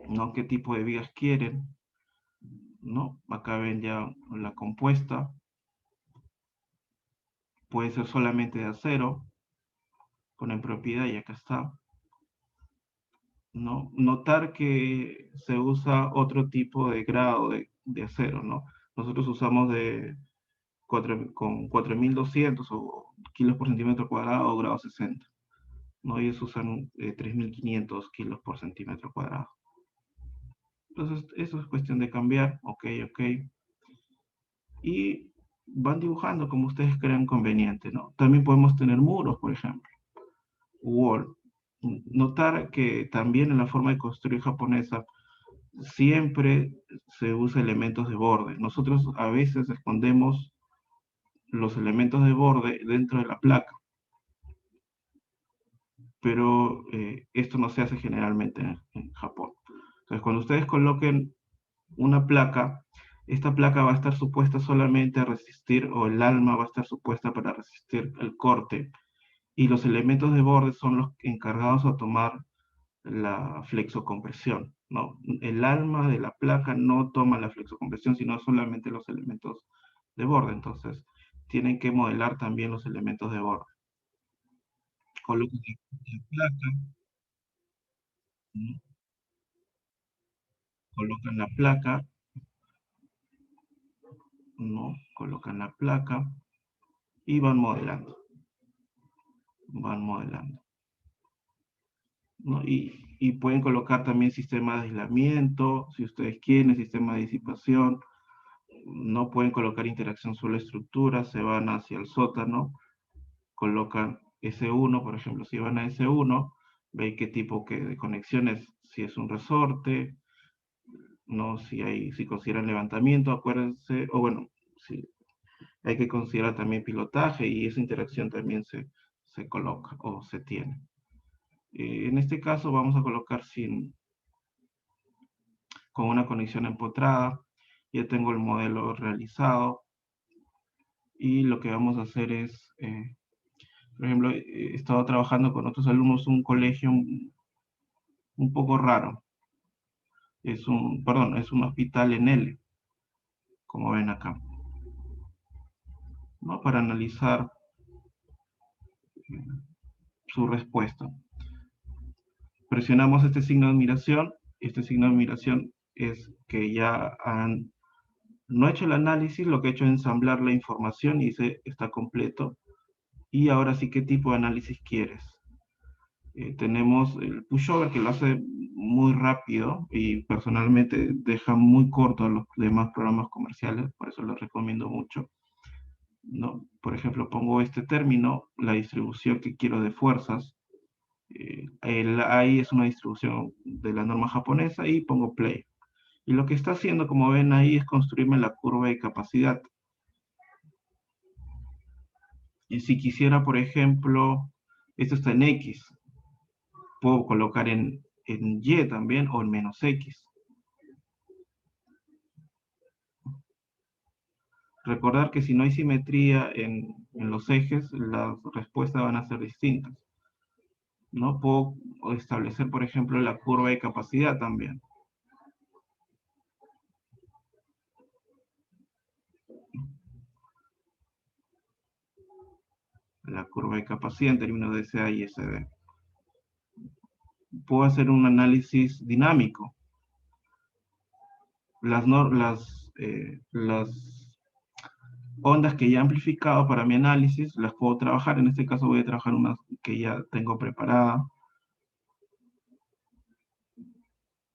¿no? ¿Qué tipo de vigas quieren? ¿No? Acá ven ya la compuesta. Puede ser solamente de acero, ponen propiedad y acá está. ¿no? Notar que se usa otro tipo de grado de acero, ¿no? Nosotros usamos con 4200 o kilos por centímetro cuadrado o grado 60, ¿no? Ellos usan 3500 kilos por centímetro cuadrado. Entonces, eso es cuestión de cambiar, ok. Y van dibujando como ustedes crean conveniente, ¿no? También podemos tener muros, por ejemplo, wall. Notar que también en la forma de construir japonesa siempre se usa elementos de borde. Nosotros a veces escondemos los elementos de borde dentro de la placa, pero esto no se hace generalmente en Japón. Entonces, cuando ustedes coloquen una placa, esta placa va a estar supuesta solamente a resistir, o el alma va a estar supuesta para resistir el corte, y los elementos de borde son los encargados a tomar la flexocompresión, ¿no? El alma de la placa no toma la flexocompresión, sino solamente los elementos de borde. Entonces, tienen que modelar también los elementos de borde. Colocan la placa, ¿no? Colocan la placa, ¿no? Colocan la placa y van modelando. Van modelando, ¿no? Y pueden colocar también sistema de aislamiento, si ustedes quieren, sistema de disipación. No pueden colocar interacción suelo-estructura, se van hacia el sótano, colocan S1, por ejemplo, si van a S1, ven qué tipo de conexiones, si es un resorte, ¿no? Si consideran levantamiento, acuérdense, o bueno, si hay que considerar también pilotaje y esa interacción también se coloca o se tiene. En este caso vamos a colocar con una conexión empotrada. Ya tengo el modelo realizado y lo que vamos a hacer es, por ejemplo, he estado trabajando con otros alumnos un colegio un poco raro. Es un hospital en L, como ven acá, ¿no? Para analizar su respuesta. Presionamos este signo de admiración. Este signo de admiración es que ya no he hecho el análisis, lo que he hecho es ensamblar la información y dice está completo. Y ahora sí, ¿qué tipo de análisis quieres? Tenemos el pushover que lo hace muy rápido y personalmente deja muy corto a los demás programas comerciales, por eso lo recomiendo mucho, ¿no? Por ejemplo, pongo este término, la distribución que quiero de fuerzas. Ahí es una distribución de la norma japonesa y pongo play. Y lo que está haciendo, como ven ahí, es construirme la curva de capacidad. Y si quisiera, por ejemplo, esto está en X, puedo colocar en Y también o en menos X. Recordar que si no hay simetría en los ejes, las respuestas van a ser distintas. ¿No? Puedo establecer, por ejemplo, la curva de capacidad también. La curva de capacidad en términos de SA y SD. Puedo hacer un análisis dinámico. Las ondas que ya he amplificado para mi análisis, las puedo trabajar. En este caso voy a trabajar una que ya tengo preparada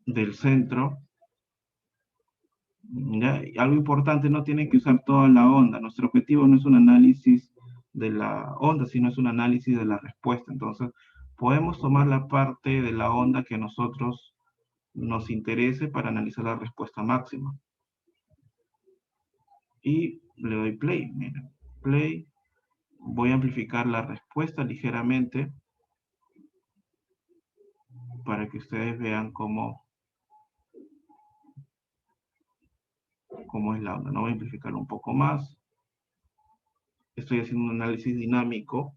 del centro. ¿Ya? Algo importante, no tienen que usar toda la onda. Nuestro objetivo no es un análisis de la onda, sino es un análisis de la respuesta. Entonces, podemos tomar la parte de la onda que a nosotros nos interese para analizar la respuesta máxima. Y le doy play. Miren, play. Voy a amplificar la respuesta ligeramente para que ustedes vean cómo es la onda. No voy a amplificar un poco más. Estoy haciendo un análisis dinámico.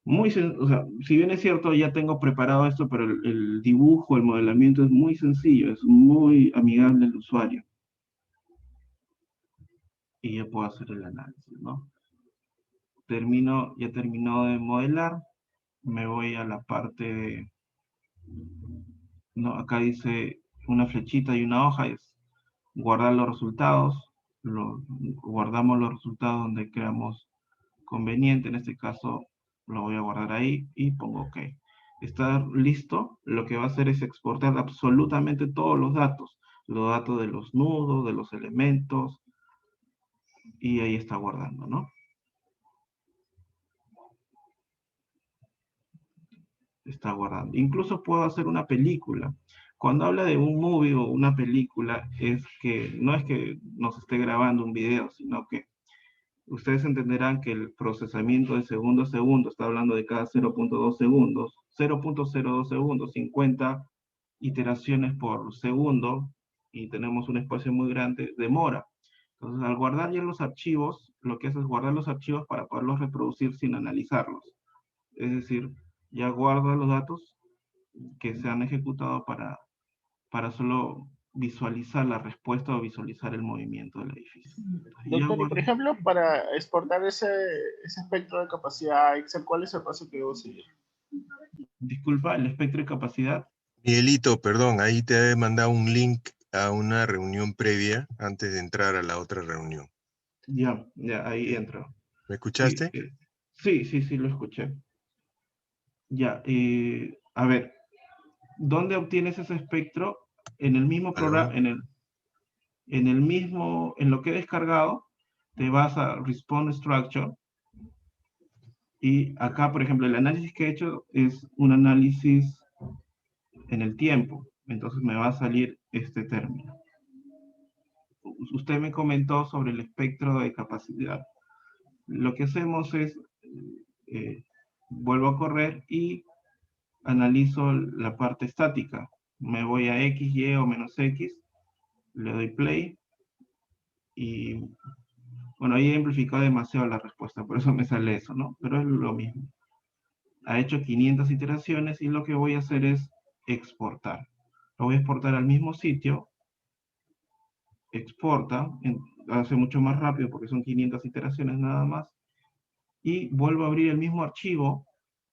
O sea, si bien es cierto, ya tengo preparado esto, pero el dibujo, el modelamiento es muy sencillo, es muy amigable al usuario. Y ya puedo hacer el análisis, ¿no? Ya terminó de modelar, me voy a la parte ¿no? Acá dice una flechita y una hoja, es guardar los resultados. Guardamos los resultados donde creamos conveniente. En este caso lo voy a guardar ahí y pongo OK. Está listo. Lo que va a hacer es exportar absolutamente todos los datos de los nudos, de los elementos, y ahí está guardando, ¿no? Está guardando. Incluso puedo hacer una película. Cuando habla de un movie o una película, no es que nos esté grabando un video, sino que ustedes entenderán que el procesamiento de segundo a segundo está hablando de cada 0.2 segundos, 0.02 segundos, 50 iteraciones por segundo, y tenemos un espacio muy grande, demora. Entonces, al guardar ya los archivos, lo que hace es guardar los archivos para poderlos reproducir sin analizarlos. Es decir, ya guarda los datos que se han ejecutado para solo visualizar la respuesta o visualizar el movimiento del edificio. Doctor, y por ejemplo, para exportar ese espectro de capacidad a Excel, ¿cuál es el paso que debo seguir? Disculpa, el espectro de capacidad. Miguelito, perdón, ahí te he mandado un link a una reunión previa antes de entrar a la otra reunión. Ya, ahí entro. ¿Me escuchaste? Sí, lo escuché. Ya, a ver, ¿dónde obtienes ese espectro? En el mismo programa, en lo que he descargado, te vas a Response Structure, y acá, por ejemplo, el análisis que he hecho es un análisis en el tiempo, entonces me va a salir este término. Usted me comentó sobre el espectro de capacidad. Lo que hacemos es, vuelvo a correr y analizo la parte estática. Me voy a X, Y o menos X, le doy play, y bueno, ahí he amplificado demasiado la respuesta, por eso me sale eso, ¿no? Pero es lo mismo. Ha hecho 500 iteraciones y lo que voy a hacer es exportar. Lo voy a exportar al mismo sitio, exporta, hace mucho más rápido porque son 500 iteraciones nada más, y vuelvo a abrir el mismo archivo,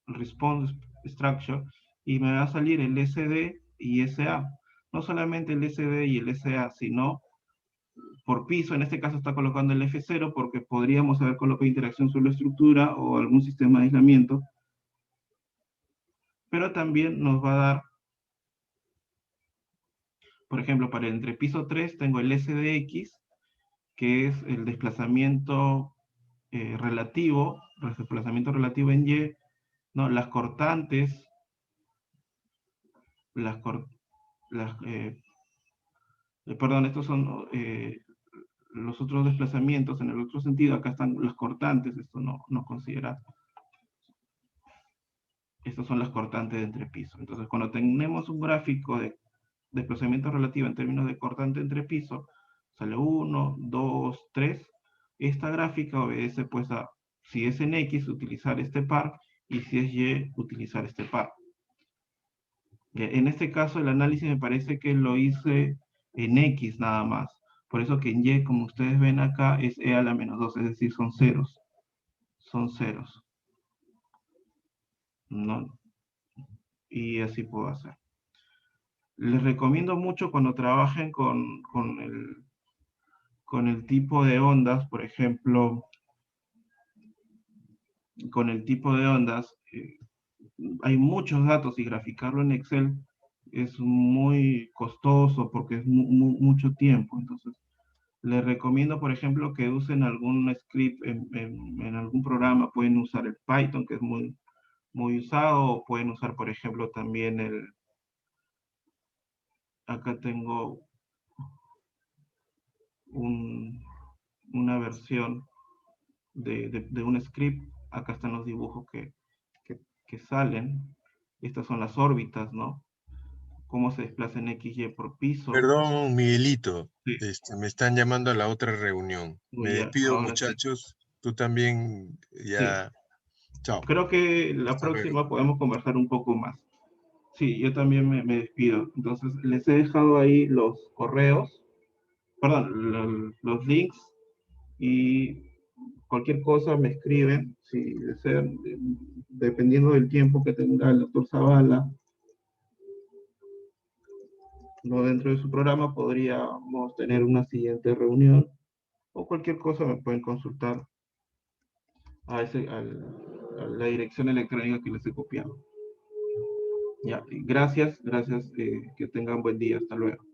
Response Structure, y me va a salir el SD y SA. No solamente el SD y el SA, sino por piso. En este caso está colocando el F0 porque podríamos haber colocado interacción sobre la estructura o algún sistema de aislamiento, pero también nos va a dar, por ejemplo, para el entrepiso 3 tengo el SDX, que es el desplazamiento relativo, el desplazamiento relativo en Y, ¿no? Las cortantes, perdón, estos son los otros desplazamientos en el otro sentido. Acá están las cortantes, esto no considera. Estas son las cortantes de entrepiso. Entonces, cuando tenemos un gráfico de desplazamiento relativo en términos de cortante entre piso, sale 1, 2, 3. Esta gráfica obedece pues a, si es en X, utilizar este par, y si es Y, utilizar este par. En este caso el análisis me parece que lo hice en X nada más. Por eso que en Y, como ustedes ven acá, es E a la menos 2, es decir, son ceros. Son ceros. ¿No? Y así puedo hacer. Les recomiendo mucho cuando trabajen con el tipo de ondas, por ejemplo, con el tipo de ondas, hay muchos datos y graficarlo en Excel es muy costoso porque es mucho tiempo. Entonces, les recomiendo, por ejemplo, que usen algún script en algún programa. Pueden usar el Python, que es muy usado, o pueden usar, por ejemplo, también acá tengo una versión de un script. Acá están los dibujos que salen. Estas son las órbitas, ¿no? Cómo se desplaza en XY por piso. Perdón, Miguelito. Sí. Me están llamando a la otra reunión. Me despido, muchachos. Sí. Tú también ya. Sí. Chao. Creo que la próxima podemos conversar un poco más. Sí, yo también me despido. Entonces, les he dejado ahí los correos, perdón, los links, y cualquier cosa me escriben, si desean, dependiendo del tiempo que tenga el doctor Zavala. no dentro de su programa, podríamos tener una siguiente reunión o cualquier cosa me pueden consultar a la dirección electrónica que les he copiado. Ya, gracias, que tengan buen día, hasta luego.